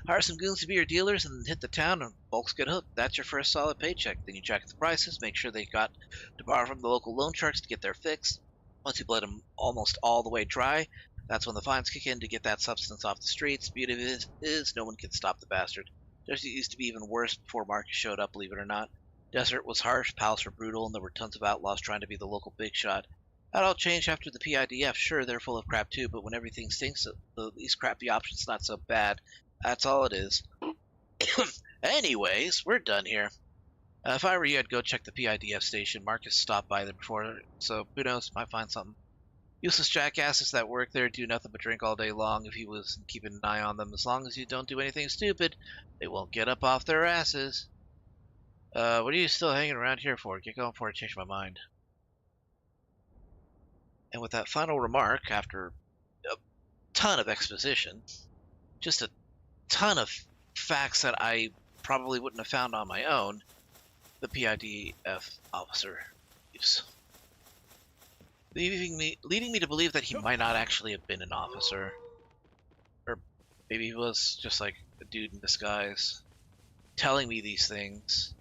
Hire some goons to be your dealers and hit the town and folks get hooked. That's your first solid paycheck. Then you check the prices, make sure they got to borrow from the local loan sharks to get their fix. Once you bled them almost all the way dry, that's when the fines kick in to get that substance off the streets. Beauty of it is no one can stop the bastard. Desert used to be even worse before Marcus showed up, believe it or not. Desert was harsh, pals were brutal, and there were tons of outlaws trying to be the local big shot. That all changed after the PIDF. Sure, they're full of crap too, but when everything stinks, the least crappy option's not so bad. That's all it is. Anyways, we're done here. If I were you, I'd go check the PIDF station. Marcus stopped by there before, so who knows, might find something. Useless jackasses that work there do nothing but drink all day long. If he was keeping an eye on them, as long as you don't do anything stupid, they won't get up off their asses. What are you still hanging around here for? Get going before I change my mind. And with that final remark, after a ton of exposition, just a ton of facts that I probably wouldn't have found on my own, the PIDF officer leaves. Leading me to believe that he might not actually have been an officer. Or maybe he was just like a dude in disguise, telling me these things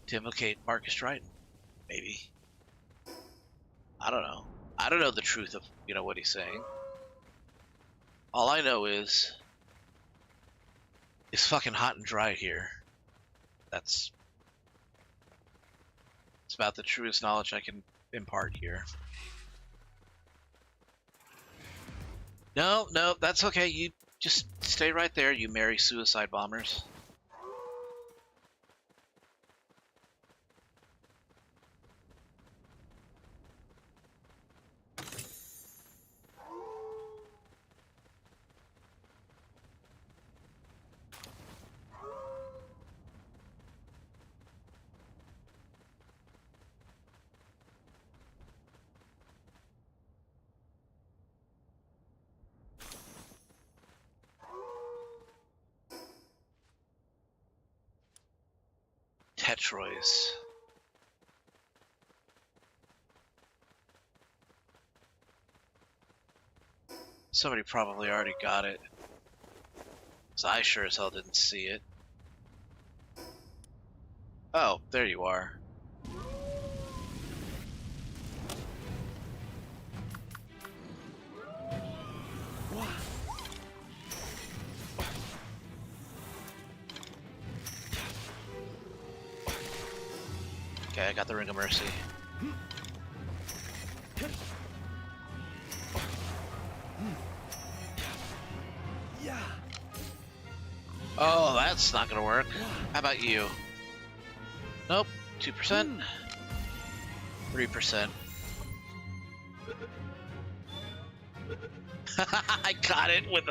to implicate Marcus Dryden. Maybe. I don't know. I don't know the truth of, what he's saying. All I know is it's fucking hot and dry here. It's about the truest knowledge I can impart here. No, that's okay. Just stay right there, you merry suicide bombers. Tetroys. Somebody probably already got it. 'Cause I sure as hell didn't see it. Oh, there you are. Okay, I got the Ring of Mercy. Oh, that's not gonna work. How about you? Nope. 2%. 3%. I caught it with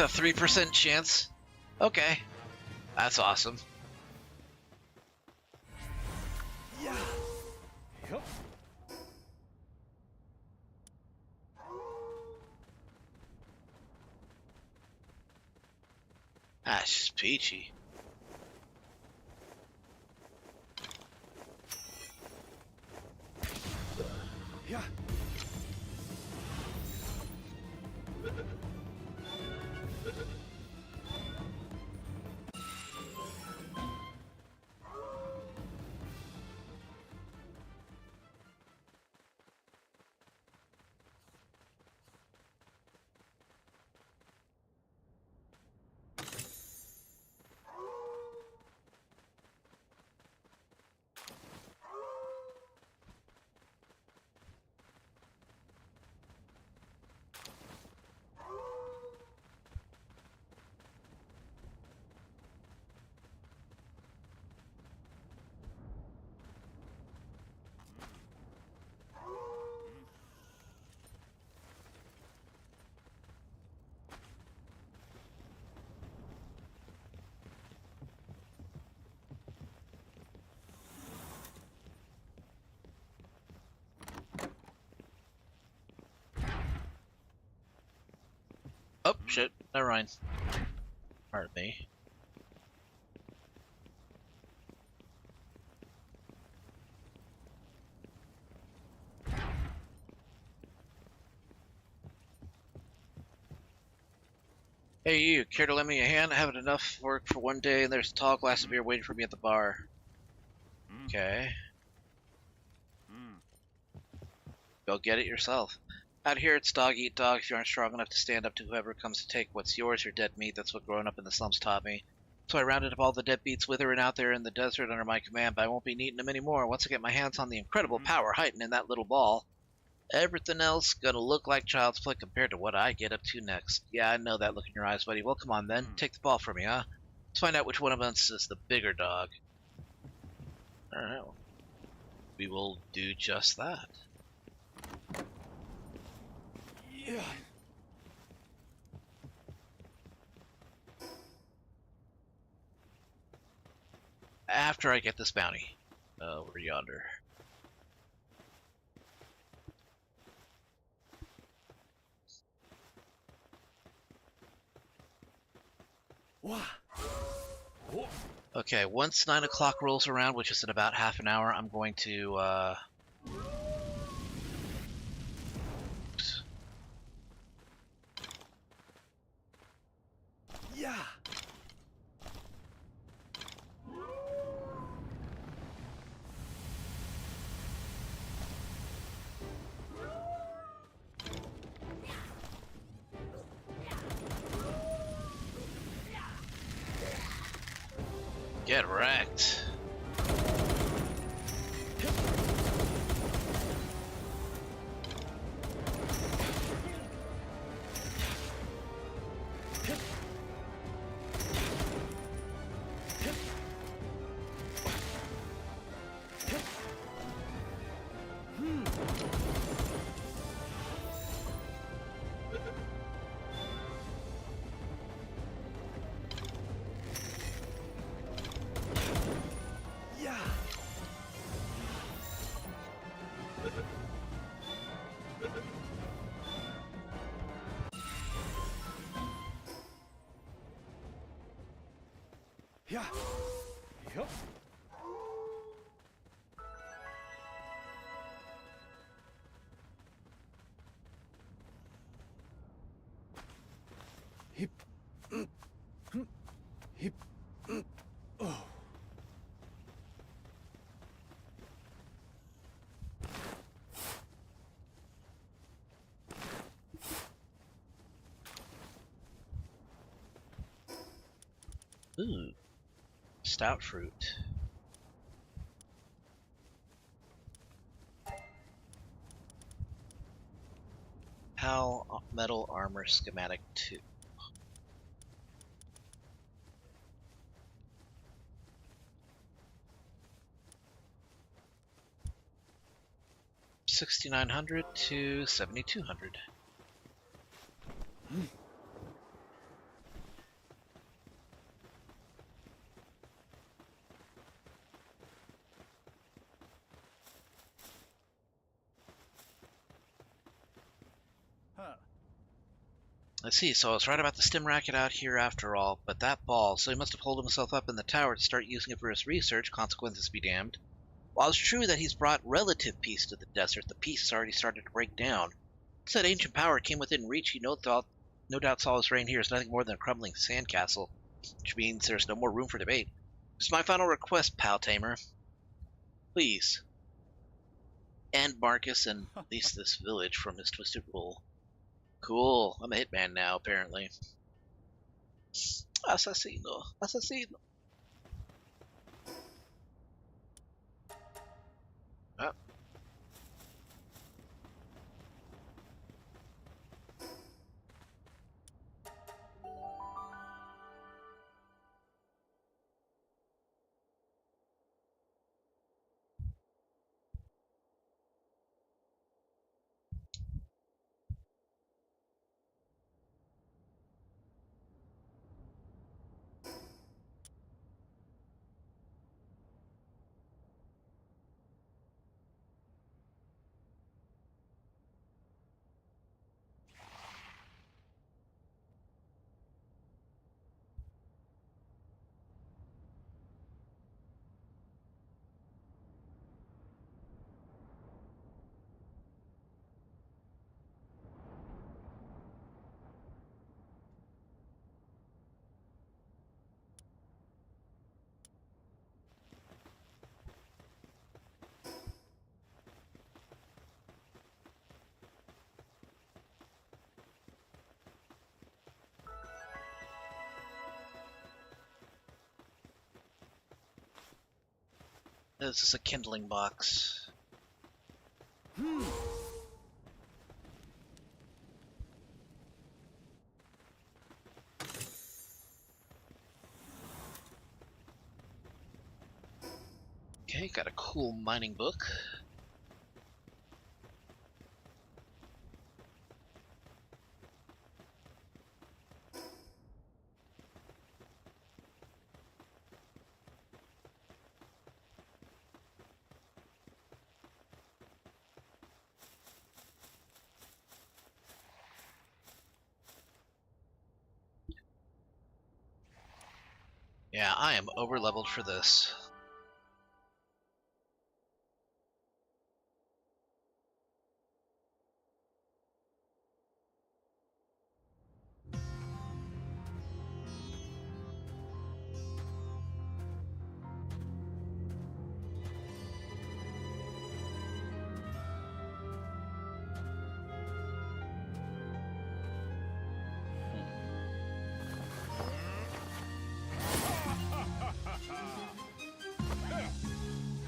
a 3% chance. Okay. That's awesome. Ah, it's just peachy. Oh, shit. Never mind. Pardon me. Hey, you. Care to lend me a hand? I haven't enough work for one day, and there's a tall glass of beer waiting for me at the bar. Okay. Go get it yourself. Out here, it's dog eat dog. If you aren't strong enough to stand up to whoever comes to take what's yours, you're dead meat. That's what growing up in the slums taught me. So I rounded up all the deadbeats withering out there in the desert under my command, but I won't be needing them anymore. Once I get my hands on the incredible power hiding in that little ball, everything else gonna look like child's play compared to what I get up to next. Yeah, I know that look in your eyes, buddy. Well, come on then. Take the ball from me, huh? Let's find out which one of us is the bigger dog. Alright. We will do just that. Yeah. After I get this bounty. Over yonder. Okay, once 9 o'clock rolls around, which is in about half an hour, I'm going to, Yeah. get wrecked. Yeah. Yup. Hip. Hip. Oh. Ooh, stout fruit. Pal metal armor schematic 2. $6,900 to $7,200. Huh. Let's see, so I was right about the stim racket out here after all, but that ball, so he must have pulled himself up in the tower to start using it for his research, consequences be damned. While it's true that he's brought relative peace to the desert, the peace has already started to break down. Once that ancient power came within reach, he no doubt saw his reign here as nothing more than a crumbling sandcastle, which means there's no more room for debate. This is my final request, Pal Tamer. Please, end Marcus and at least this village from his twisted rule. Cool, I'm a hitman now, apparently. Assassino, assassino. Ah. This is a kindling box. Okay, got a cool mining book. Yeah, I am over-leveled for this.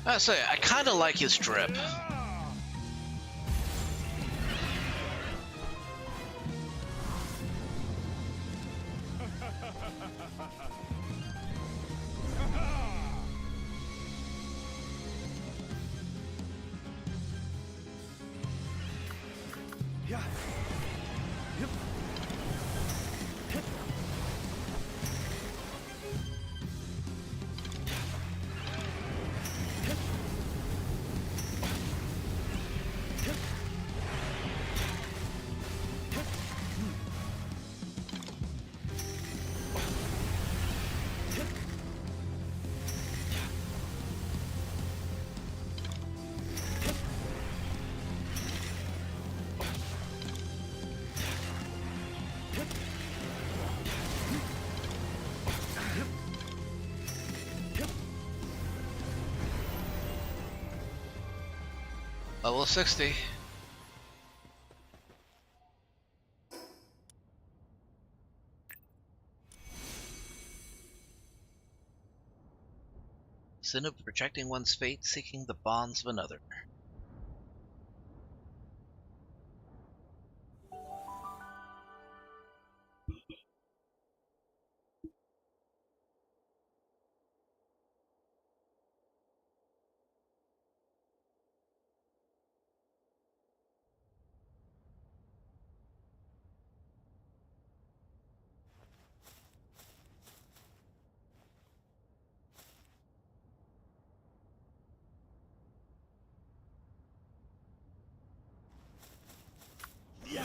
I say, I kind of like his drip. Yeah. Yep. Hit. Hit. Level 60. Sin of projecting one's fate, seeking the bonds of another. Yeah.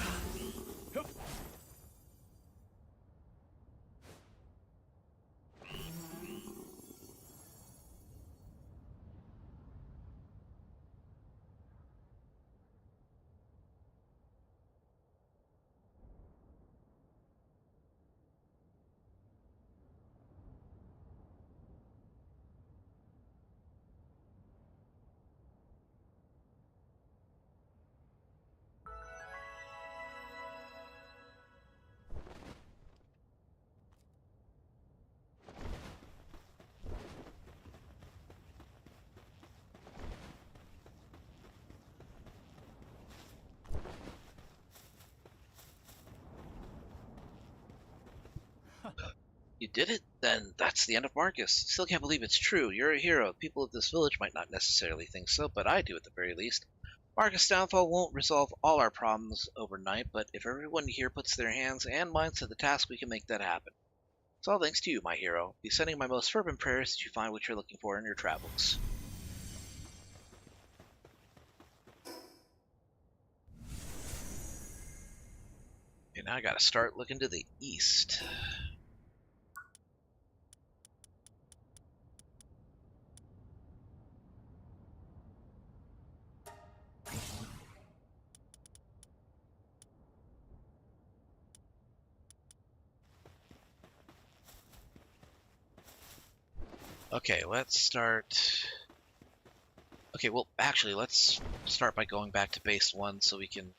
Hup. You did it? Then that's the end of Marcus. Still can't believe it's true. You're a hero. People of this village might not necessarily think so, but I do at the very least. Marcus' downfall won't resolve all our problems overnight, but if everyone here puts their hands and minds to the task, we can make that happen. It's all thanks to you, my hero. Be sending my most fervent prayers that you find what you're looking for in your travels. Okay, now I gotta start looking to the east. Okay, let's start... Okay, well, actually, let's start by going back to base 1 so we can...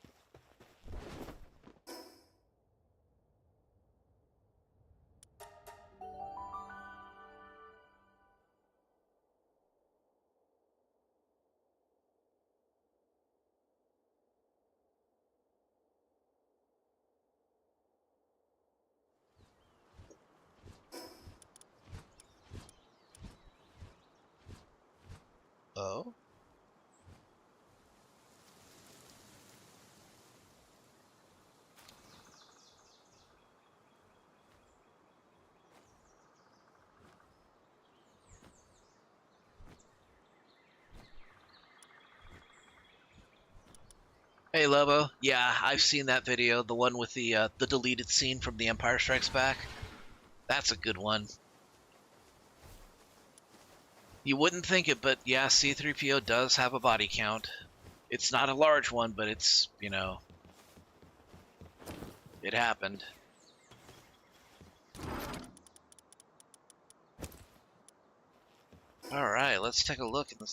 Oh? Hey Lobo, yeah, I've seen that video, the one with the deleted scene from The Empire Strikes Back. That's a good one. You wouldn't think it, but yeah, C-3PO does have a body count. It's not a large one, but it's, you know, it happened. Alright, let's take a look and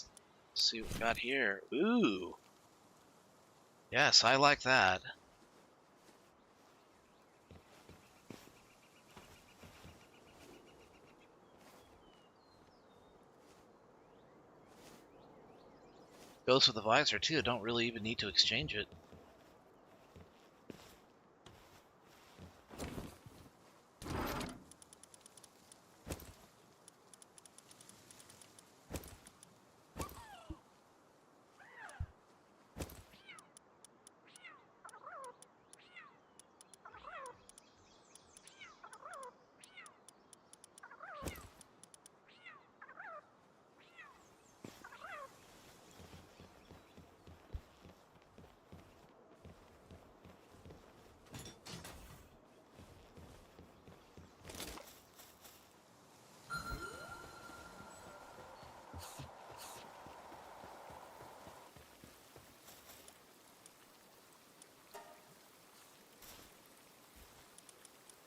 see what we got here. Ooh. Yes, I like that. Goes with the visor too, don't really even need to exchange it.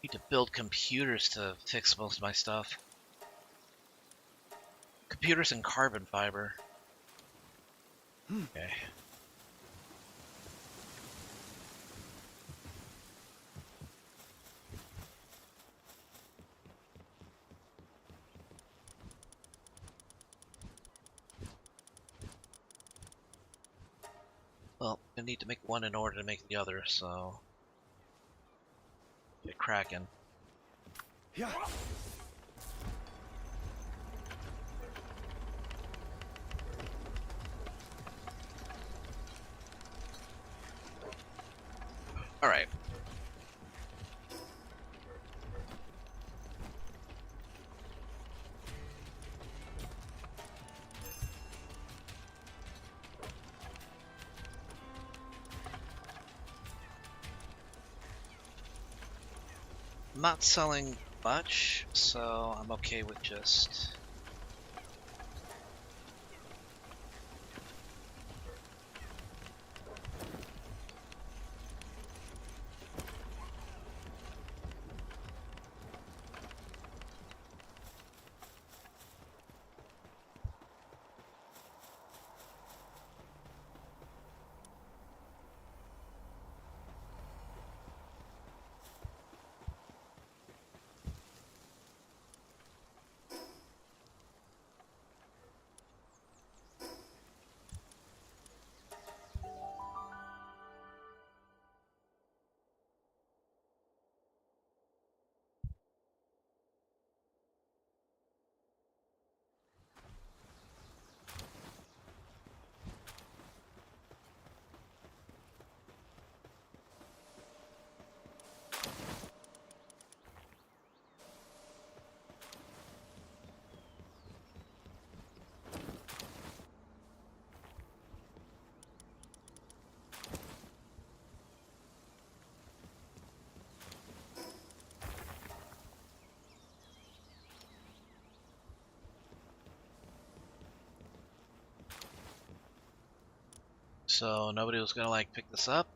Need to build computers to fix most of my stuff. Computers and carbon fiber. Okay. Well, I need to make one in order to make the other, so get cracking. Yeah. All right. I'm not selling much, so I'm okay with just... So nobody was gonna like pick this up?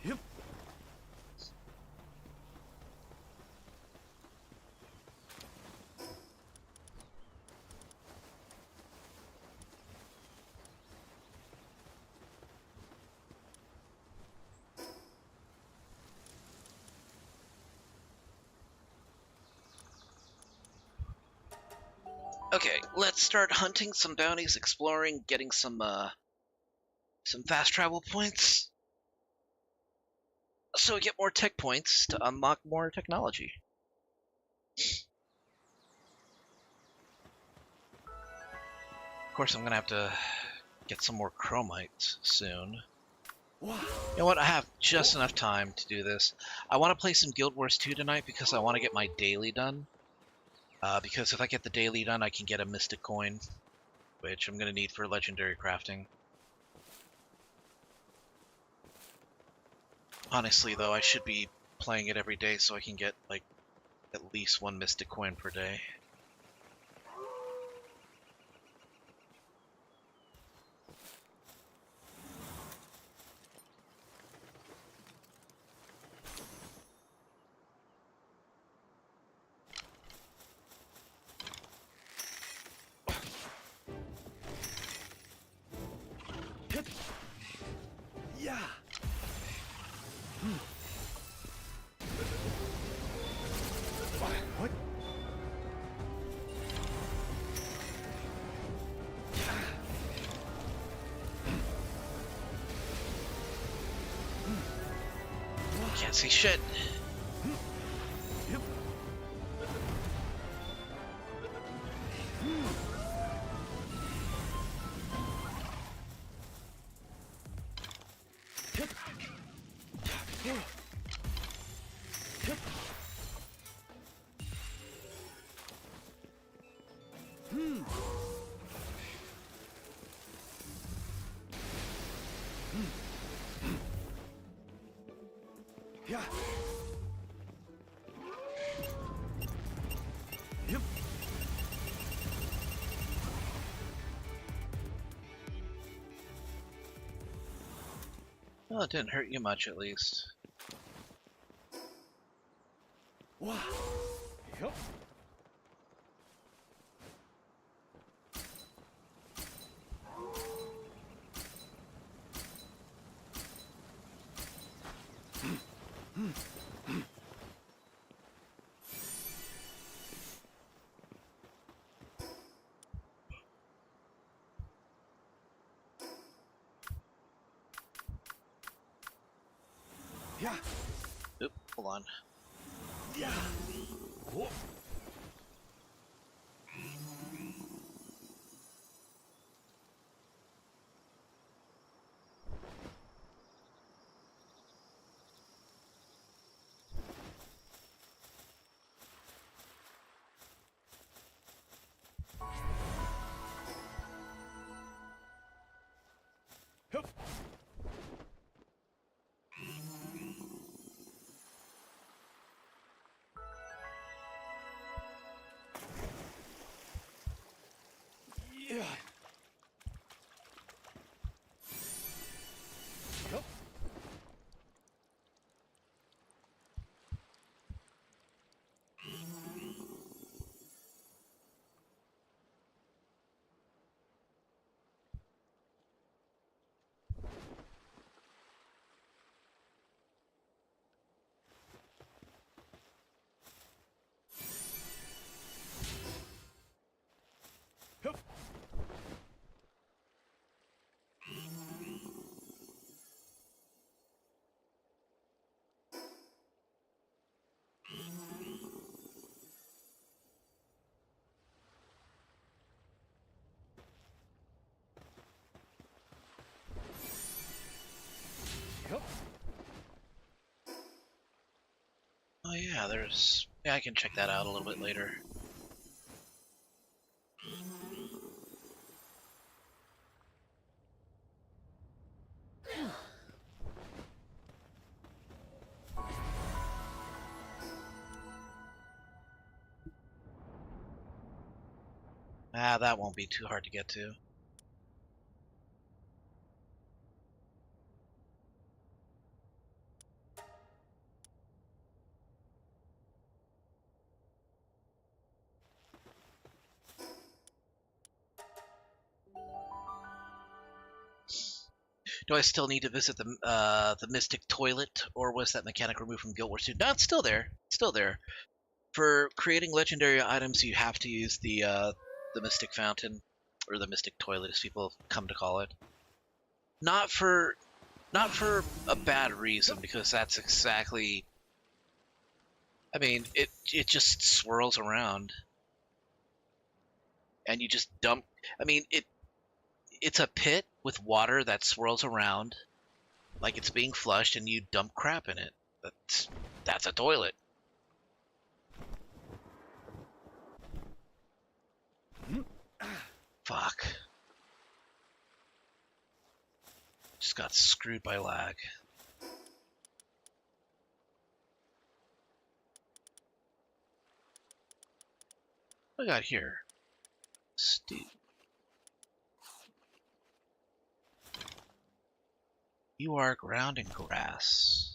Yep. Okay, let's start hunting some bounties, exploring, getting some fast travel points, so we get more tech points to unlock more technology. Of course, I'm gonna have to get some more chromites soon. Wow. You know what? I have just enough time to do this. I want to play some Guild Wars 2 tonight because I want to get my daily done. Because if I get the daily done, I can get a Mystic Coin, which I'm going to need for legendary crafting. Honestly, though, I should be playing it every day so I can get, like, at least one Mystic Coin per day. Yeah. What? Can't see shit. Yep. Yeah. Yep. Well, it didn't hurt you much, at least. Wow. Yep. Yeah. Oop, hold on. Yeah. Oh. Yep. Yeah. Yep. Yep. Yep. Oh yeah, there's... Yeah, I can check that out a little bit later. Ah, that won't be too hard to get to. Do I still need to visit the Mystic Toilet, or was that mechanic removed from Guild Wars 2? No, it's still there. It's still there. For creating legendary items, you have to use the Mystic Fountain, or the Mystic Toilet, as people come to call it. Not for a bad reason, because that's exactly... I mean, it just swirls around, and you just dump... I mean, it's a pit with water that swirls around, like it's being flushed, and you dump crap in it. That's a toilet. Fuck. Just got screwed by lag. What do I got here? Steve. You are ground and grass.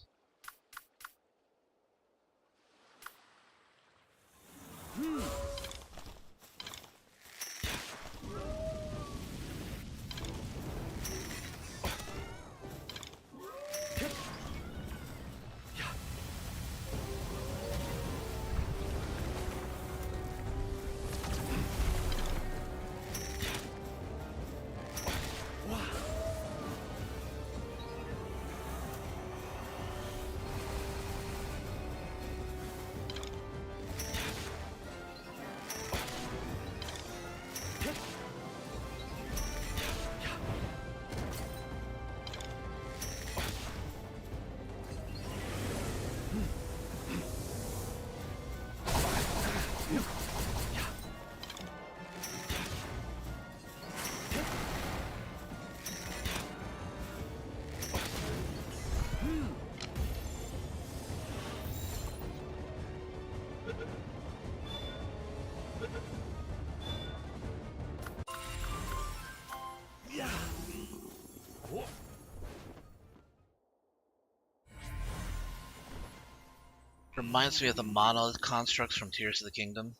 Reminds me of the monolith constructs from Tears of the Kingdom.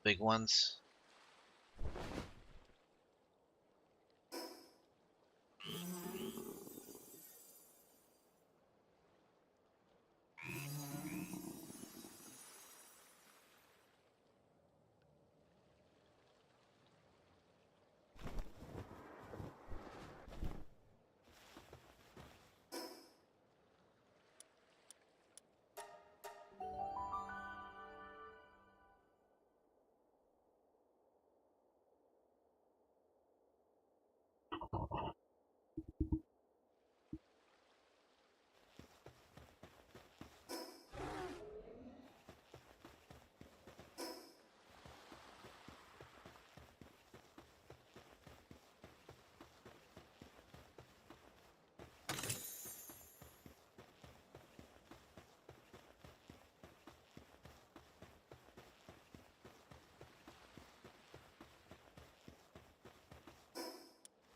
Big ones.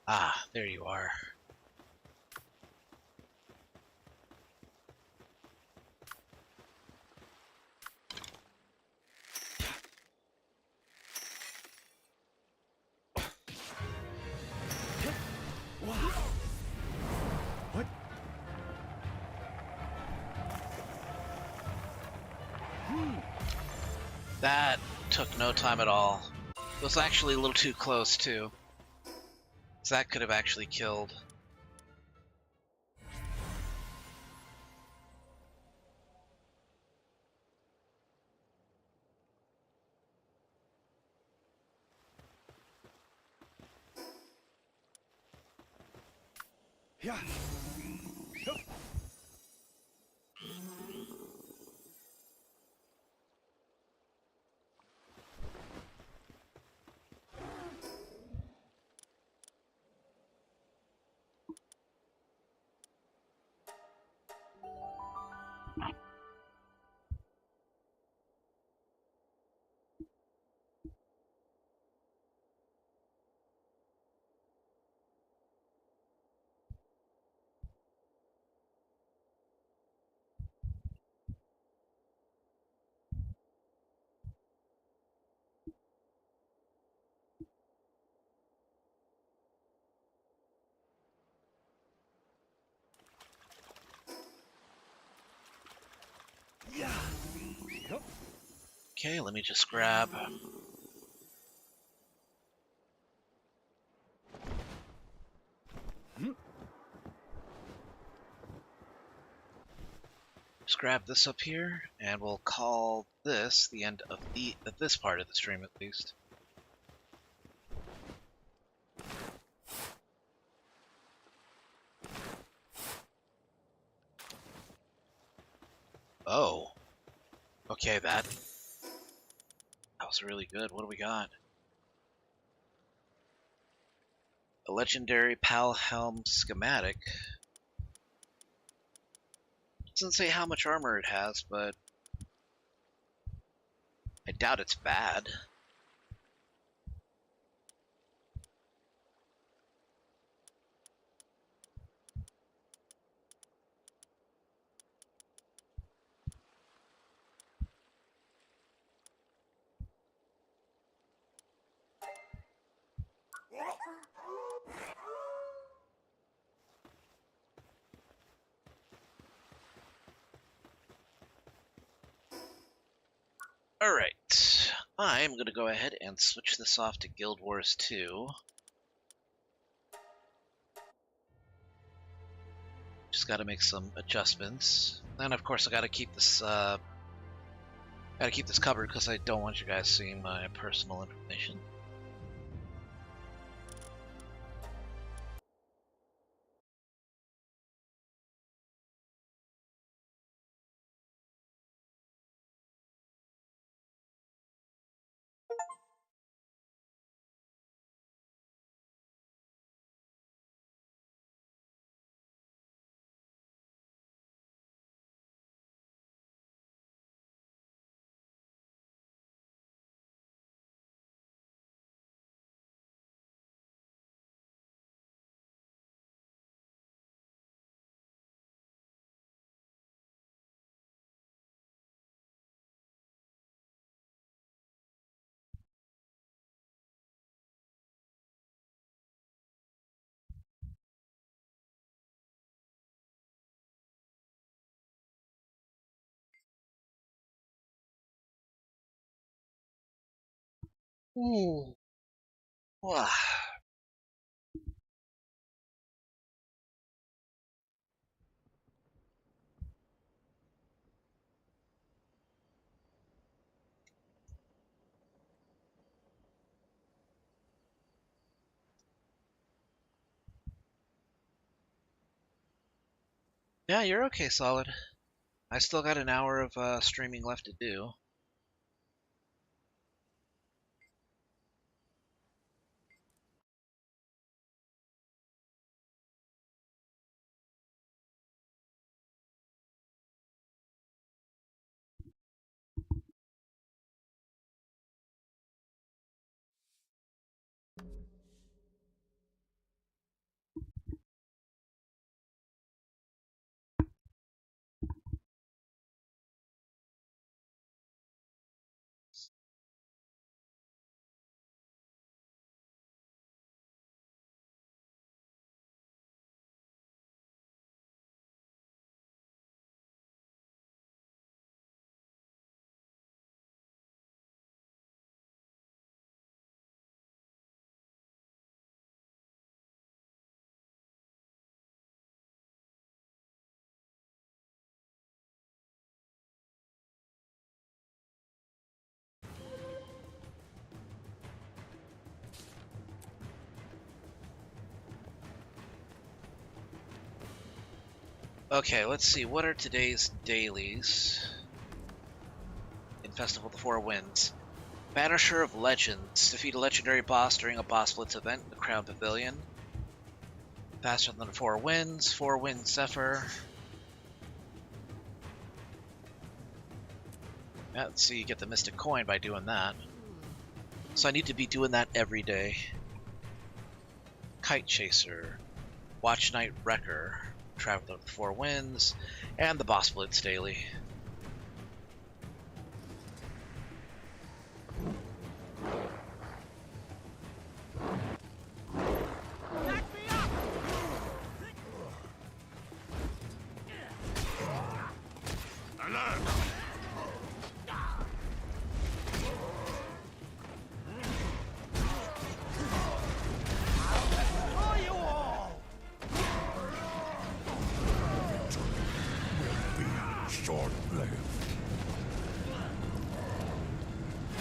Ah, there you are. What? That took no time at all. It was actually a little too close, too. So that could have actually killed. Yeah. Yup. Yeah. Yup. Okay, let me just grab... Just grab this up here, and we'll call this the end of this part of the stream, at least. Oh. Okay, that was really good. What do we got? A legendary Pal Helm schematic. Doesn't say how much armor it has, but I doubt it's bad. Alright, I'm going to go ahead and switch this off to Guild Wars 2. Just got to make some adjustments. And of course I got to keep this covered because I don't want you guys seeing my personal information. Ooh. Wah. Yeah, you're okay, Solid. I still got an hour of streaming left to do. Okay, let's see. What are today's dailies in Festival of the Four Winds? Banisher of Legends. Defeat a legendary boss during a boss blitz event in the Crown Pavilion. Faster than the Four Winds. Four Winds Zephyr. Yeah, let's see, you get the Mystic Coin by doing that. So I need to be doing that every day. Kite Chaser. Watch Night Wrecker. Traveler of the Four Winds. And the Boss Blitz daily.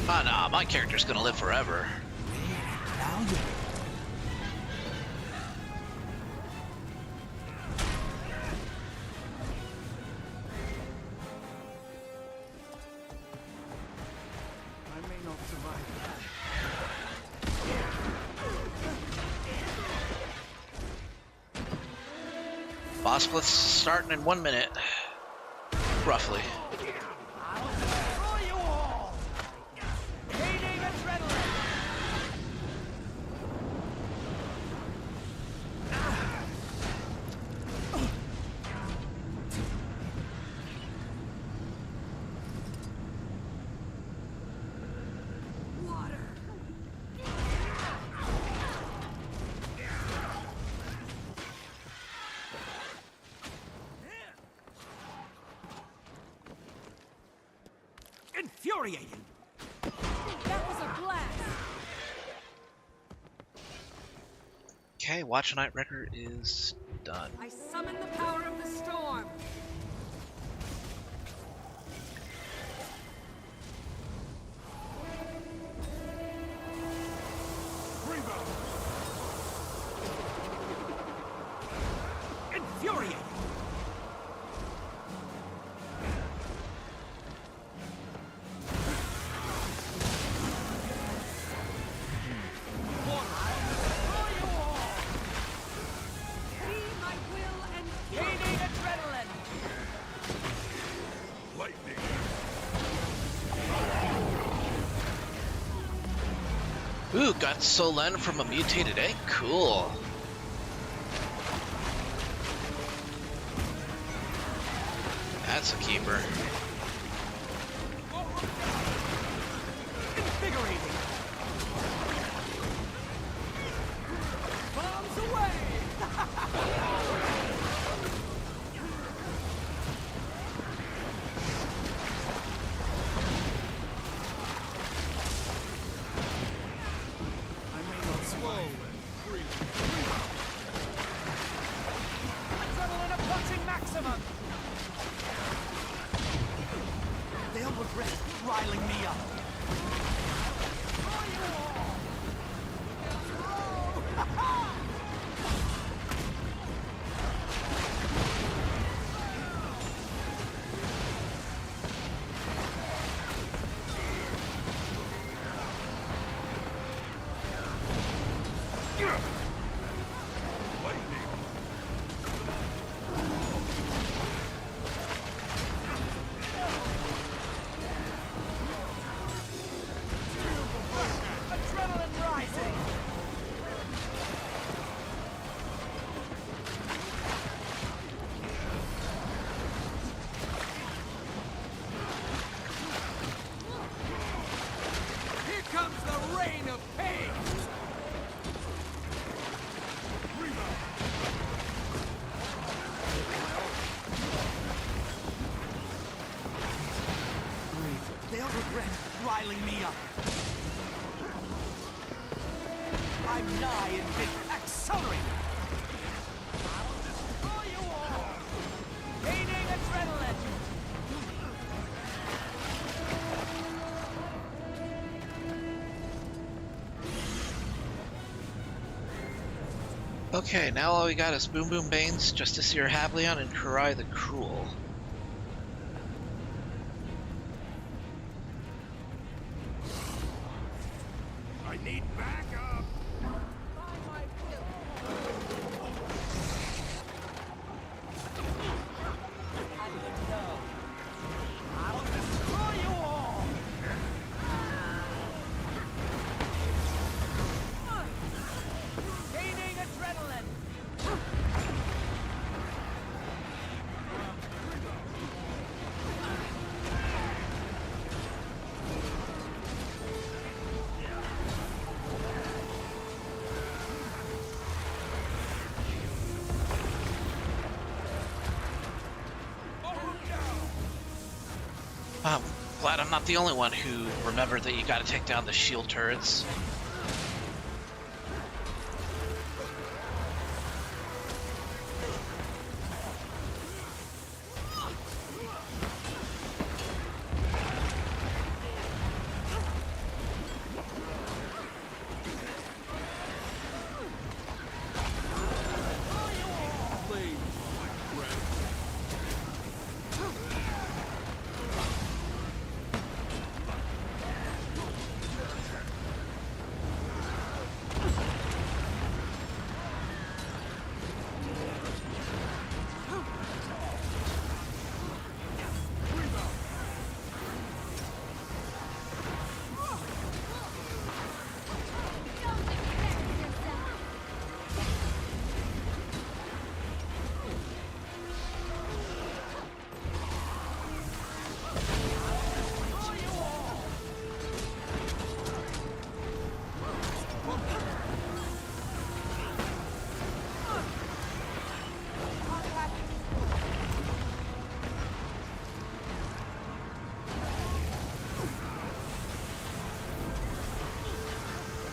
Ah, nah, my character's gonna live forever. I may not survive that. Boss Blitz starting in 1 minute. Roughly. I'll destroy you all! Gaining adrenaline! Water! Infuriating! That was a blast! Okay, Watch Night Wrecker is done. I summon the power of the storm! Rebound! Infuriating! Be my will and Gaining adrenaline! Lightning. Ooh, got Solen from a mutated egg? Cool. That's a keeper. Invigorating! Bombs away! nigh in victory. Accelerate! I'll destroy you all! Gaining adrenaline! Okay, now all we got is Boom Boom Banes, Justiciar Havlion, and Kurai the Cruel. I need backup! I'll destroy you all! Gaining adrenaline! I'm glad I'm not the only one who remembered that you gotta take down the shield turrets.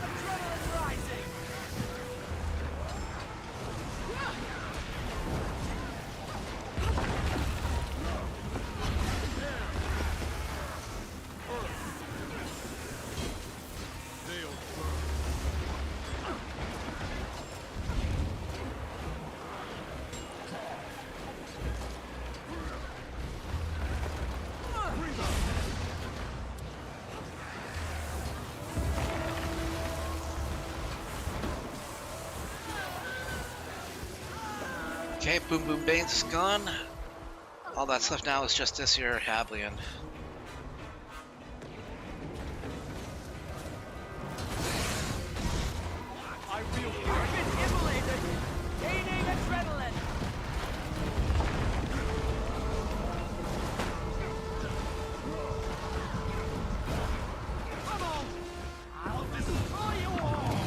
Adrenaline rising! Okay, Boom Boom Banes is gone. All that's left now is Justiciar Havlion. I feel been immolated! Gaining adrenaline! Come on! I'll destroy you all!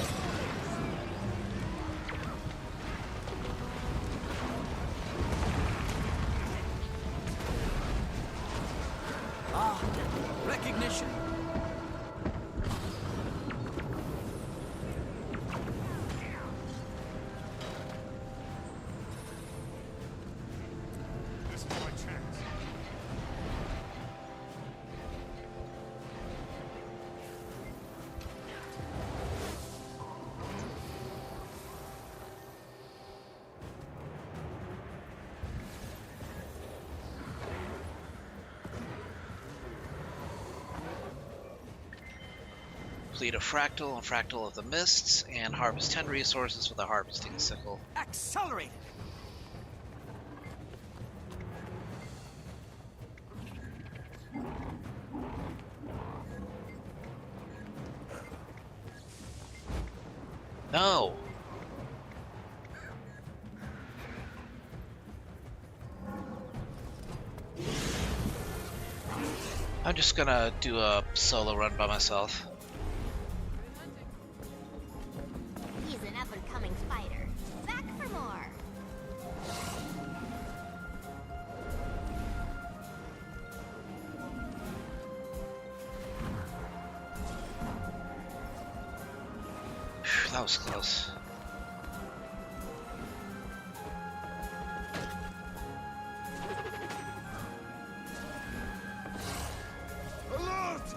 Ah, recognition! This is my chance. Complete a Fractal and Fractal of the Mists, and harvest 10 resources with a Harvesting Sickle. Accelerate! No! I'm just gonna do a solo run by myself. He's an up-and-coming fighter. Back for more. that was close. Alert!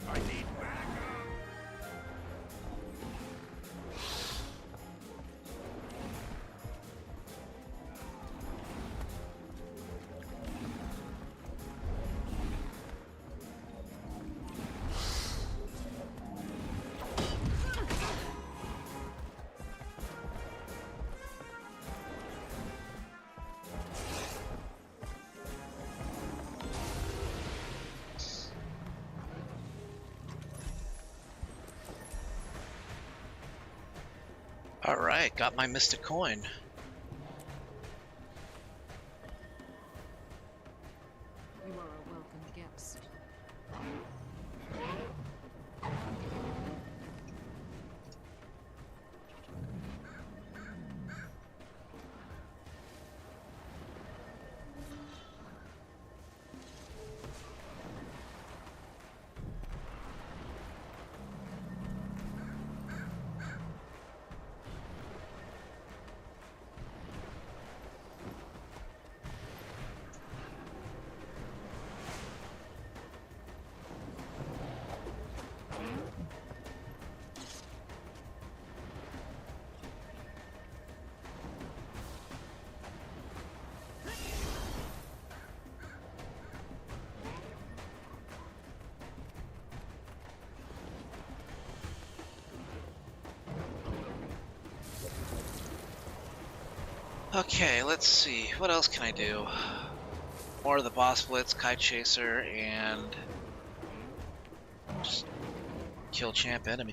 I need backup! Alright, got my mystic coin. You are a welcome guest. Okay, let's see. What else can I do? More of the boss blitz, kite chaser, and just kill champion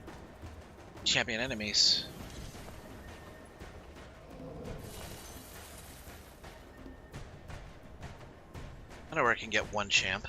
enemies. I know where I can get one champ.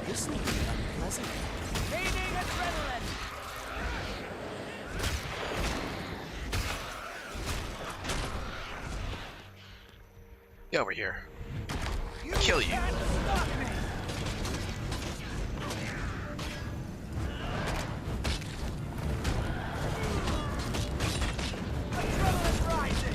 This will be unpleasant. Raining adrenaline! Get over here. Kill you. Can't stop me! Adrenaline rising!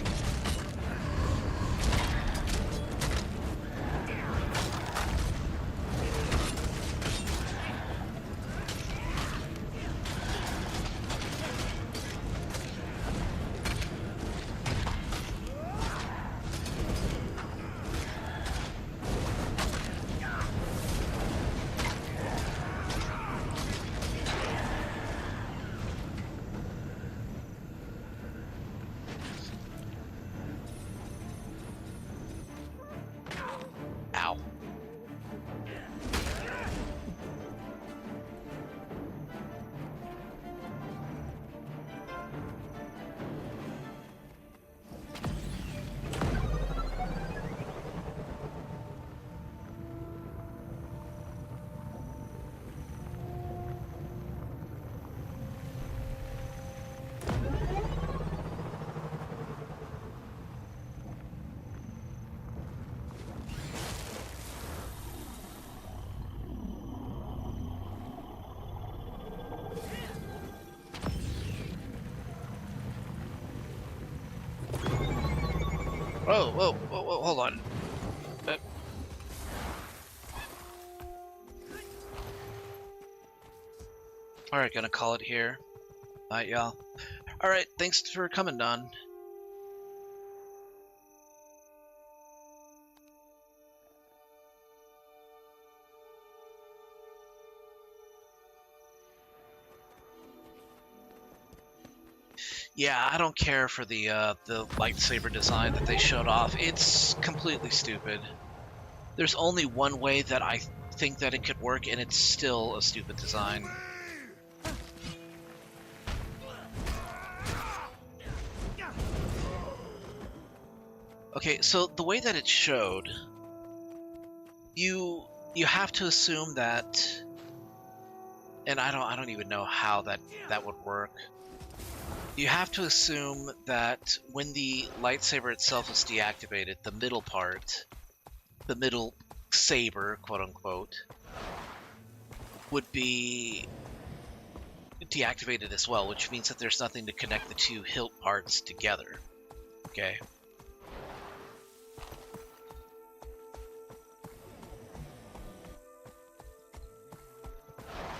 Oh, whoa, whoa, whoa, hold on. Alright, gonna call it here. Alright, y'all. Alright, thanks for coming, Don. Yeah, I don't care for the lightsaber design that they showed off. It's completely stupid. There's only one way that I think that it could work, and it's still a stupid design. Okay, so the way that it showed, you have to assume that, and I don't even know how that would work. You have to assume that when the lightsaber itself is deactivated, the middle part, the middle saber, quote unquote, would be deactivated as well, which means that there's nothing to connect the two hilt parts together. Okay.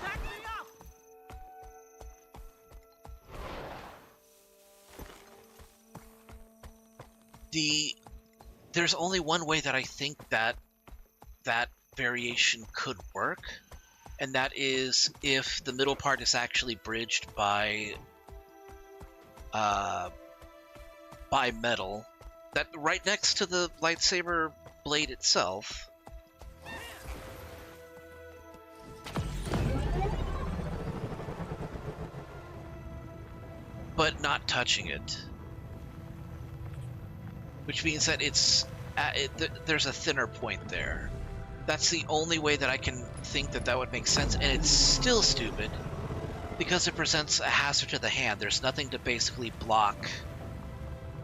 Back me up! There's only one way that I think that variation could work, and that is if the middle part is actually bridged by metal that right next to the lightsaber blade itself. But not touching it. Which means that there's a thinner point there. That's the only way that I can think that would make sense, and it's still stupid because it presents a hazard to the hand. There's nothing to basically block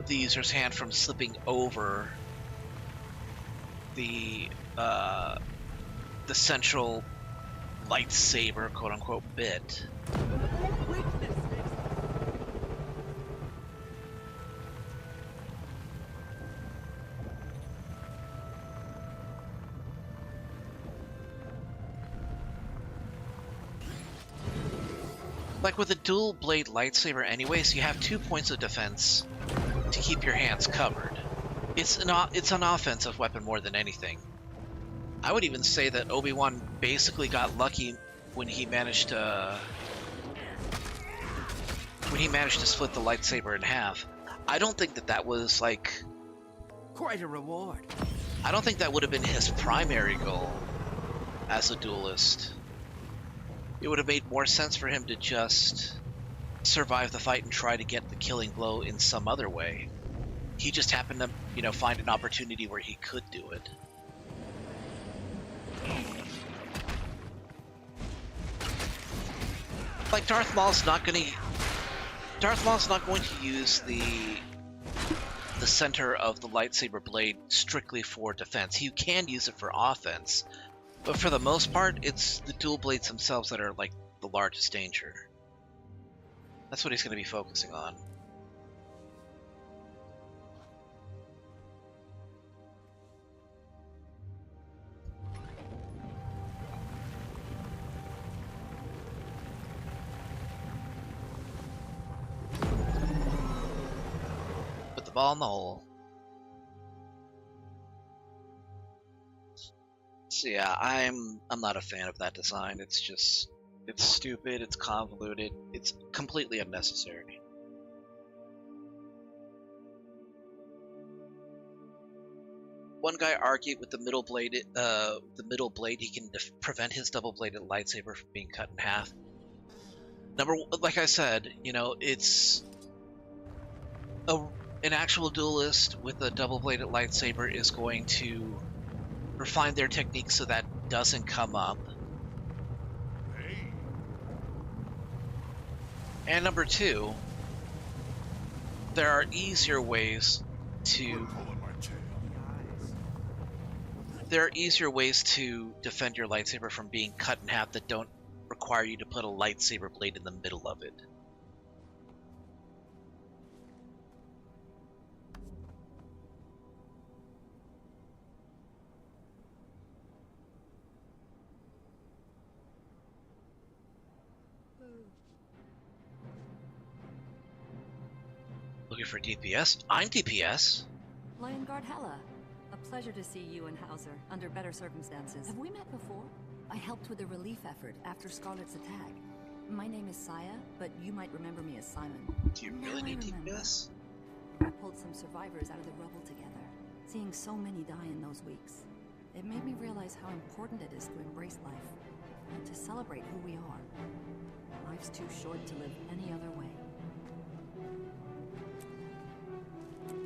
the user's hand from slipping over the central lightsaber, quote unquote, bit. Weakness makes Like with a dual blade lightsaber anyways, you have 2 points of defense to keep your hands covered. It's an offensive weapon more than anything. I would even say that Obi-Wan basically got lucky when he managed to split the lightsaber in half. I don't think that was like, quite a reward. I don't think that would have been his primary goal as a duelist. It would have made more sense for him to just survive the fight and try to get the killing blow in some other way. He just happened to, find an opportunity where he could do it. Like Darth Maul's not going to use the center of the lightsaber blade strictly for defense. He can use it for offense. But for the most part, it's the dual blades themselves that are like the largest danger. That's what he's going to be focusing on. Put the ball in the hole. So yeah, I'm not a fan of that design. It's stupid, it's convoluted, it's completely unnecessary. One guy argued with the middle blade he can prevent his double-bladed lightsaber from being cut in half. Like I said, it's an actual duelist with a double-bladed lightsaber is going to refine their technique so that doesn't come up. And number two, there are easier ways to defend your lightsaber from being cut in half that don't require you to put a lightsaber blade in the middle of it. for DPS. I'm DPS. Lion Guard Hella. A pleasure to see you and Hauser under better circumstances. Have we met before? I helped with a relief effort after Scarlet's attack. My name is Saya, but you might remember me as Simon. Do you really need DPS? We pulled some survivors out of the rubble together. Seeing so many die in those weeks, it made me realize how important it is to embrace life and to celebrate who we are. Life's too short to live any other way.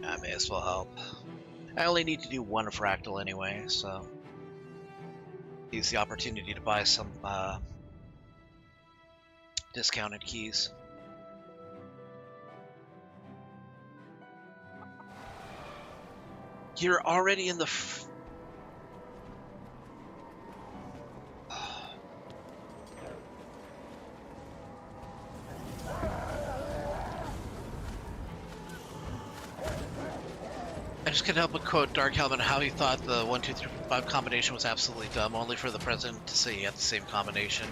I may as well help. I only need to do one fractal anyway, so use the opportunity to buy some discounted keys. You're already in the I just couldn't help but quote Dark Helmet how he thought the 1, 2, 3, 5 combination was absolutely dumb, only for the president to say he had the same combination.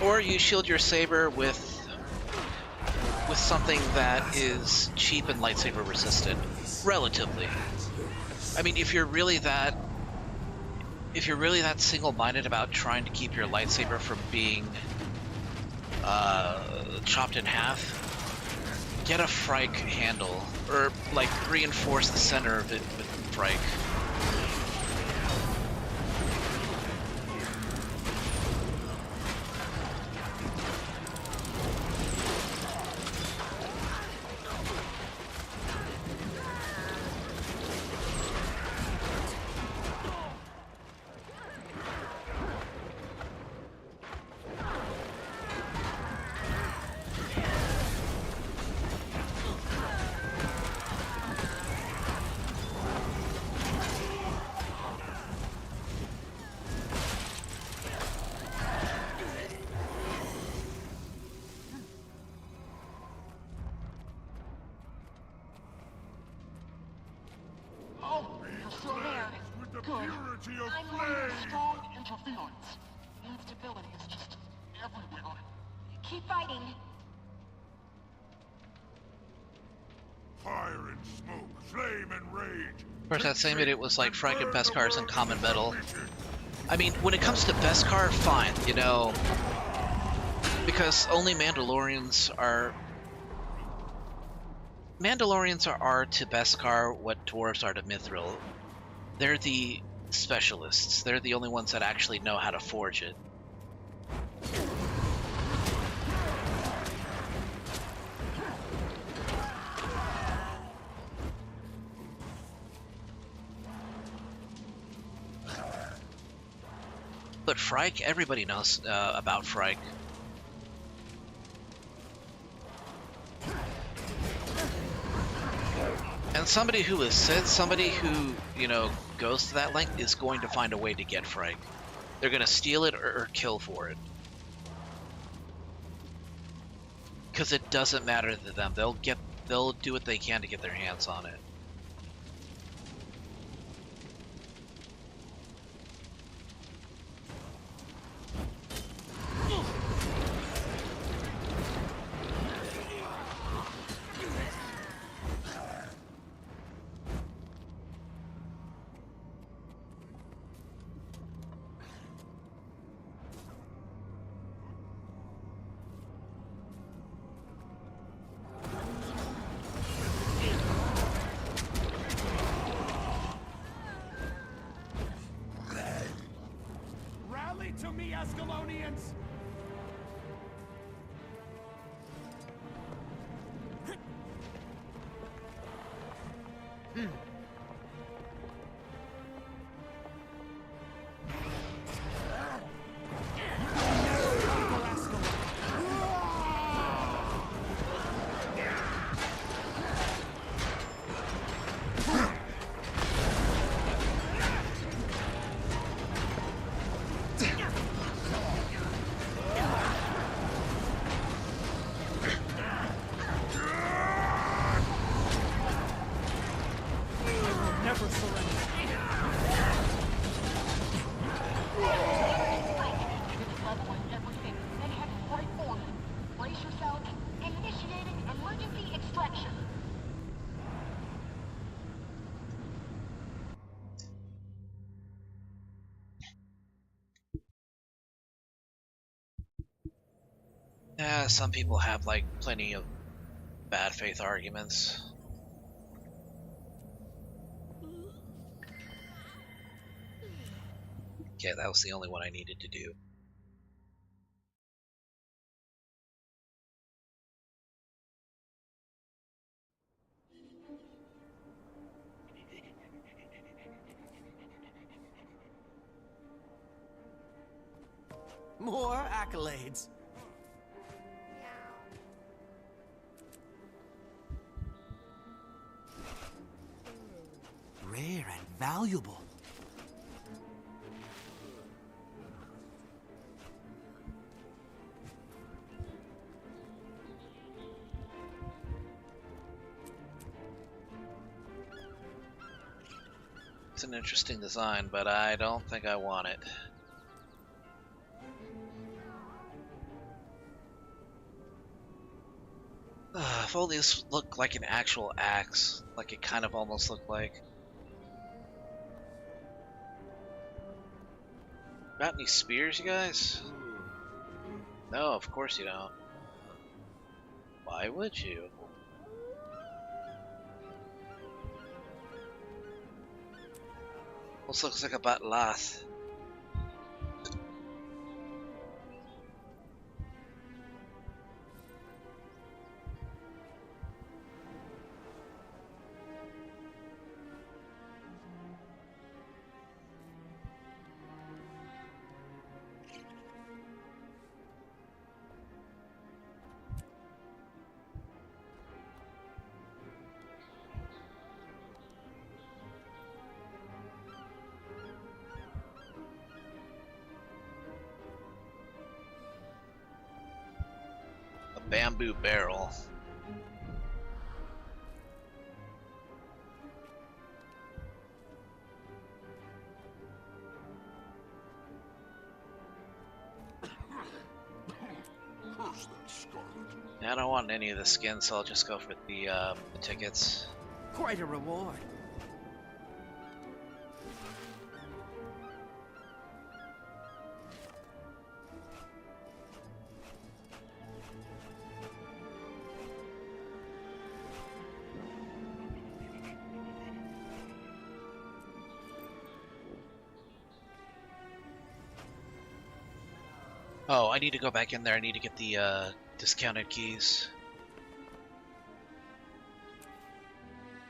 Or you shield your saber with something that is cheap and lightsaber resistant, relatively. I mean, if you're really that single-minded about trying to keep your lightsaber from being chopped in half, get a Frike handle, or like reinforce the center of it with Frike. you're still there. Good. I'm running a strong interference. The instability is just everywhere. Keep fighting. Fire and smoke, flame and rage. Of course, that same idiot was like Franken Beskars and Common Metal. I mean, when it comes to Beskar, fine, you know, because only Mandalorians are to Beskar what dwarves are to Mithril. They're the specialists. They're the only ones that actually know how to forge it. But Frike, everybody knows about Frike. And somebody who has said, somebody who, you know, goes to that length is going to find a way to get Frike. They're going to steal it or kill for it. Because it doesn't matter to them. They'll do what they can to get their hands on it. Rally to me, Ascalonians! Never surrender. It's leveling everything. Then head right forward. Brace yourself. Initiating emergency extraction. Yeah, some people have like plenty of bad faith arguments. Okay, that was the only one I needed to do. More accolades. Rare and valuable. It's an interesting design, but I don't think I want it. If only this looked like an actual axe, like it kind of almost looked like. Got any spears, you guys? No, of course you don't. Why would you? This looks like a bat'lath. Bamboo barrel. I don't want any of the skins, so I'll just go for the tickets. Quite a reward. Oh, I need to go back in there. I need to get the discounted keys.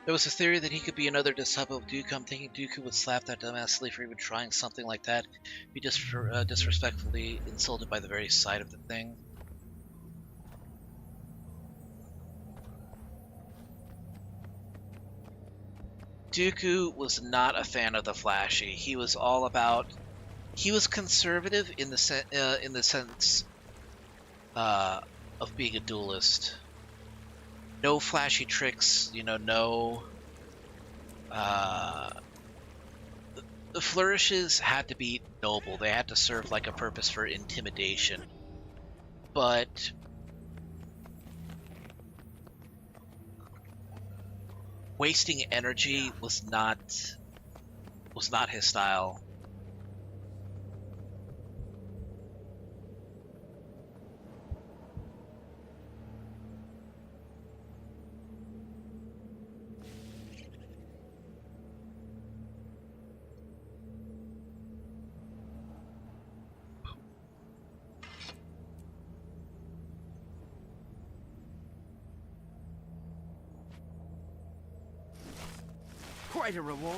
There was a theory that he could be another disciple of Dooku. I'm thinking Dooku would slap that dumbass silly for even trying something like that. Be disrespectfully insulted by the very sight of the thing. Dooku was not a fan of the flashy. He was all about. He was conservative in the sense of being a duelist. No flashy tricks, you know. No. The flourishes had to be noble. They had to serve like a purpose for intimidation. But wasting energy was not his style. Quite a reward.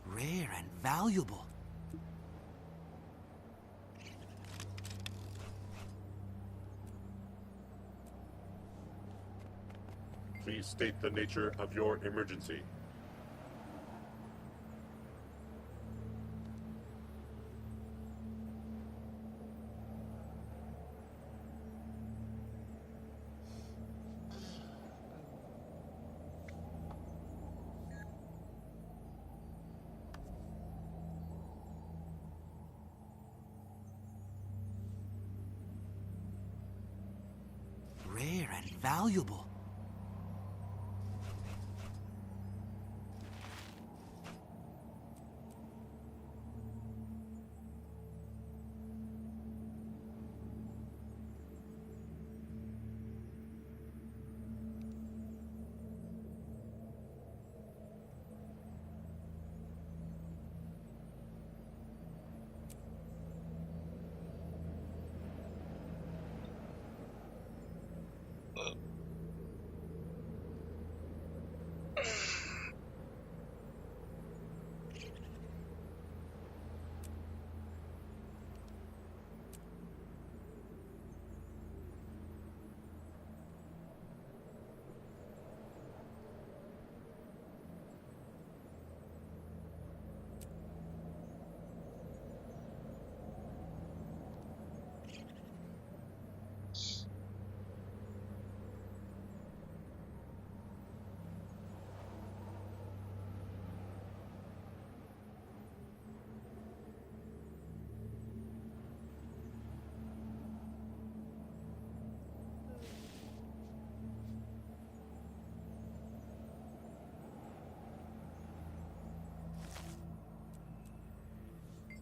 Rare and valuable. Please state the nature of your emergency. Rare and valuable.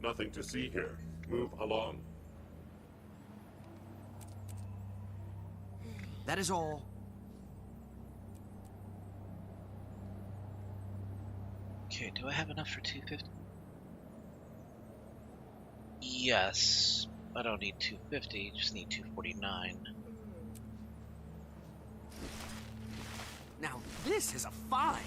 Nothing to see here. Move along. That is all. Okay, do I have enough for 250? Yes. I don't need 250, just need 249. Now this is a find.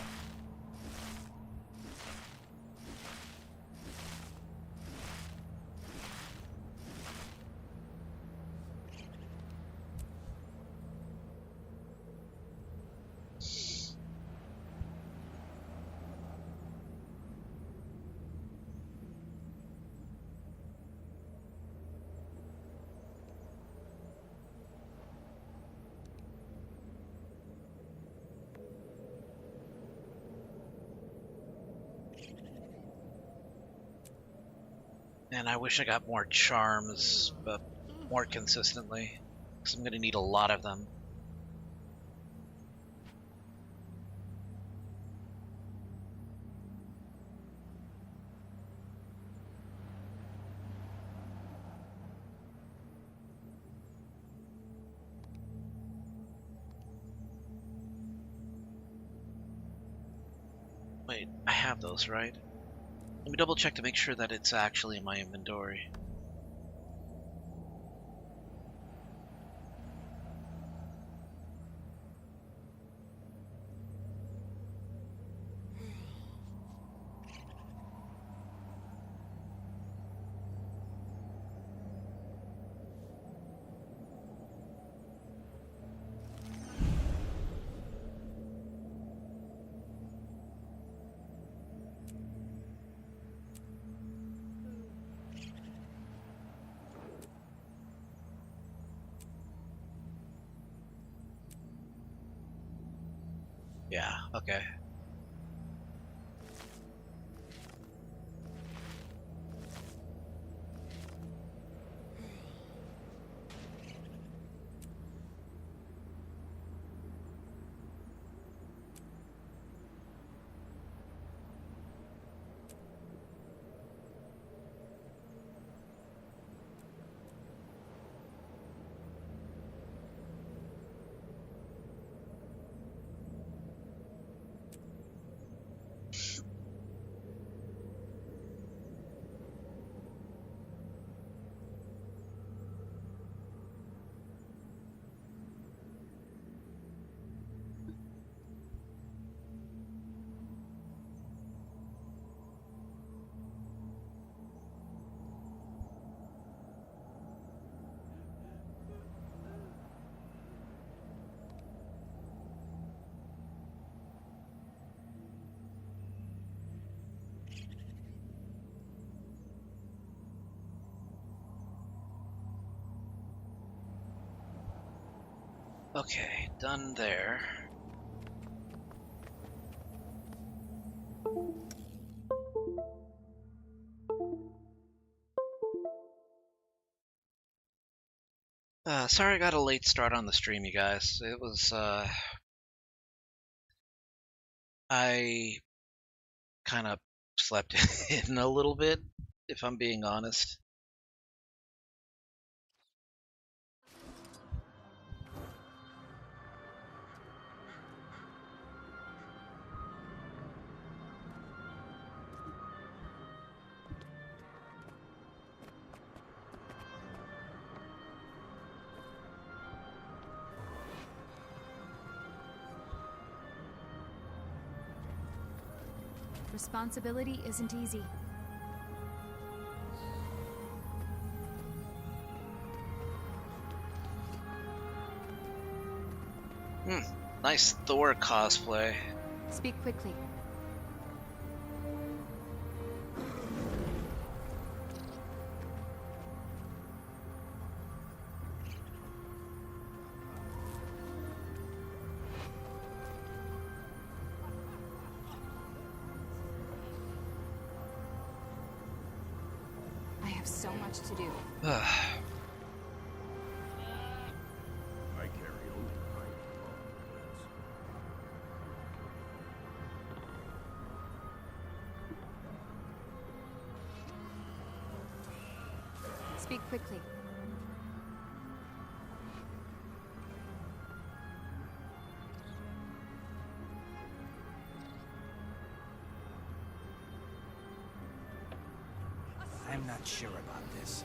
And I wish I got more charms, but more consistently, because I'm going to need a lot of them. Wait, I have those, right? Let me double check to make sure that it's actually in my inventory. Yeah, okay. Okay, done there. Sorry I got a late start on the stream, you guys. It was, I kind of slept in a little bit, if I'm being honest. Responsibility isn't easy. Nice Thor cosplay. Speak quickly. I have so much to do. I carry only kind compliments. Speak quickly. I'm not sure about this.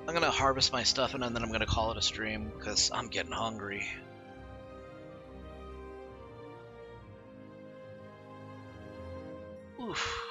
I'm gonna harvest my stuff and then I'm gonna call it a stream because I'm getting hungry. Oof.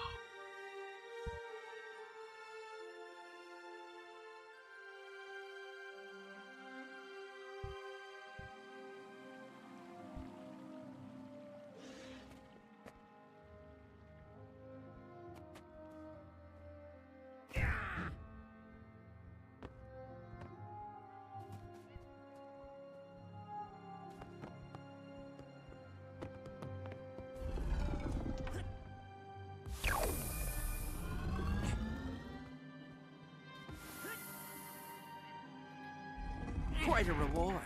Quite a reward.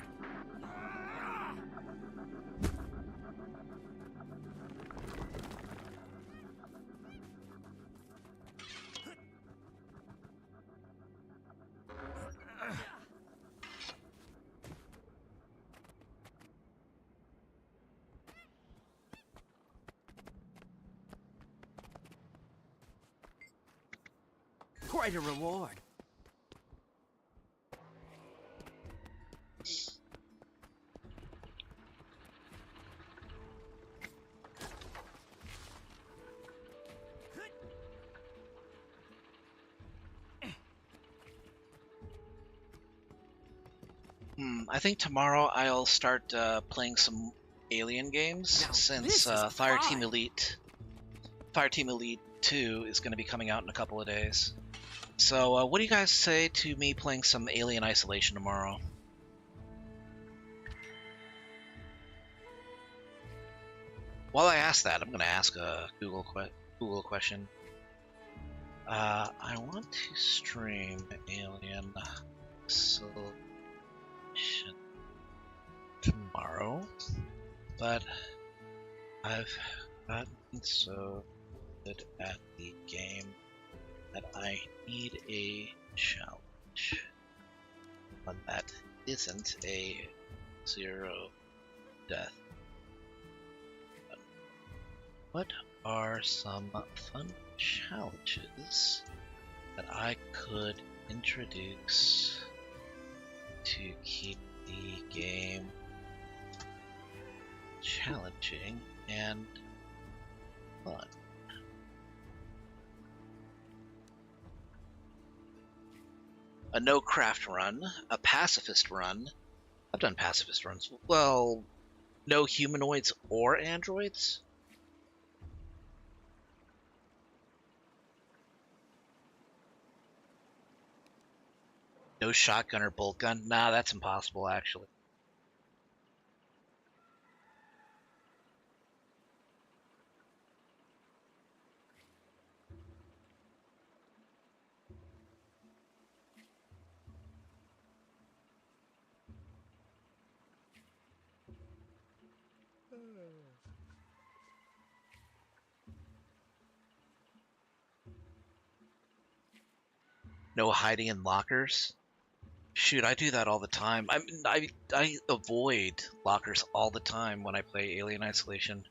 Quite a reward. I think tomorrow I'll start playing some Alien games Now, since this is a Fireteam Elite 2 is going to be coming out in a couple of days. So what do you guys say to me playing some Alien Isolation tomorrow? While I ask that, I'm going to ask a Google question. I want to stream Alien Isolation tomorrow, but I've gotten so good at the game that I need a challenge. One that isn't a 0 death. What are some fun challenges that I could introduce to keep the game challenging and fun? A no craft run, a pacifist run. I've done pacifist runs. Well, no humanoids or androids. No shotgun or bolt gun. Nah, that's impossible actually. No hiding in lockers. Shoot, I do that all the time. I avoid lockers all the time when I play Alien Isolation.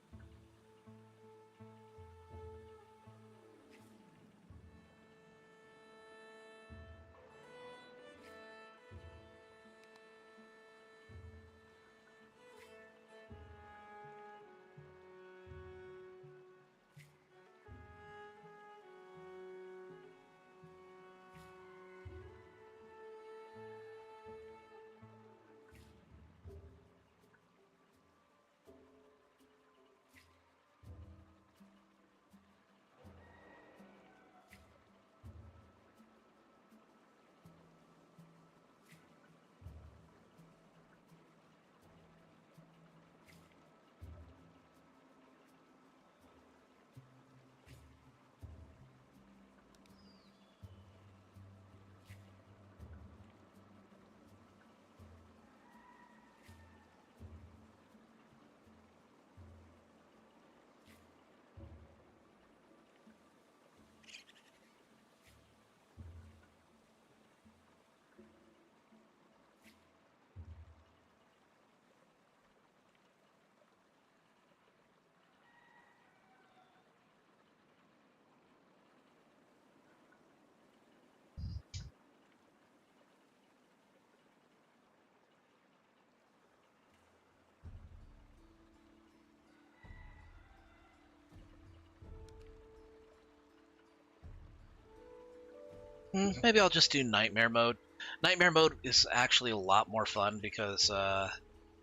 Maybe I'll just do Nightmare Mode. Nightmare Mode is actually a lot more fun because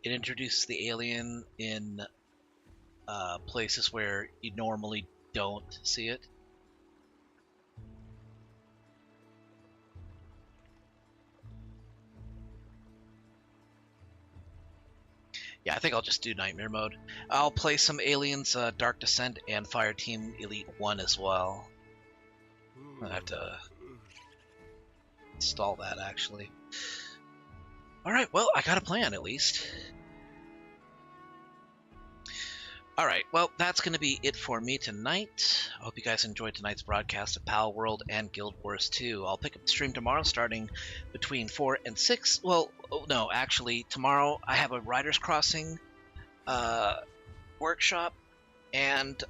it introduces the alien in places where you normally don't see it. Yeah, I think I'll just do Nightmare Mode. I'll play some Aliens Dark Descent and Fireteam Elite 1 as well. I have to install that actually. Alright, well, I got a plan at least. Alright, well, that's going to be it for me tonight. I hope you guys enjoyed tonight's broadcast of Palworld and Guild Wars 2. I'll pick up the stream tomorrow starting between 4 and 6. Well, no, actually, tomorrow I have a Riders Crossing workshop, and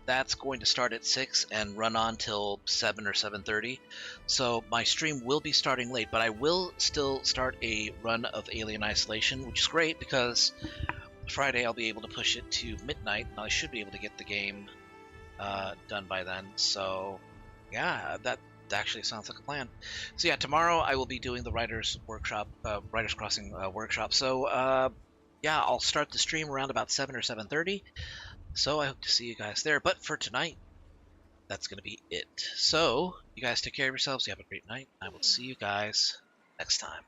that's going to start at 6 and run on till 7 or 7:30. So my stream will be starting late, but I will still start a run of Alien Isolation, which is great because Friday I'll be able to push it to midnight, and I should be able to get the game done by then. So yeah, that actually sounds like a plan. So yeah, tomorrow I will be doing the Riders Crossing workshop. So yeah, I'll start the stream around about 7 or 7:30. So I hope to see you guys there. But for tonight, that's going to be it. So you guys take care of yourselves. You have a great night. I will see you guys next time.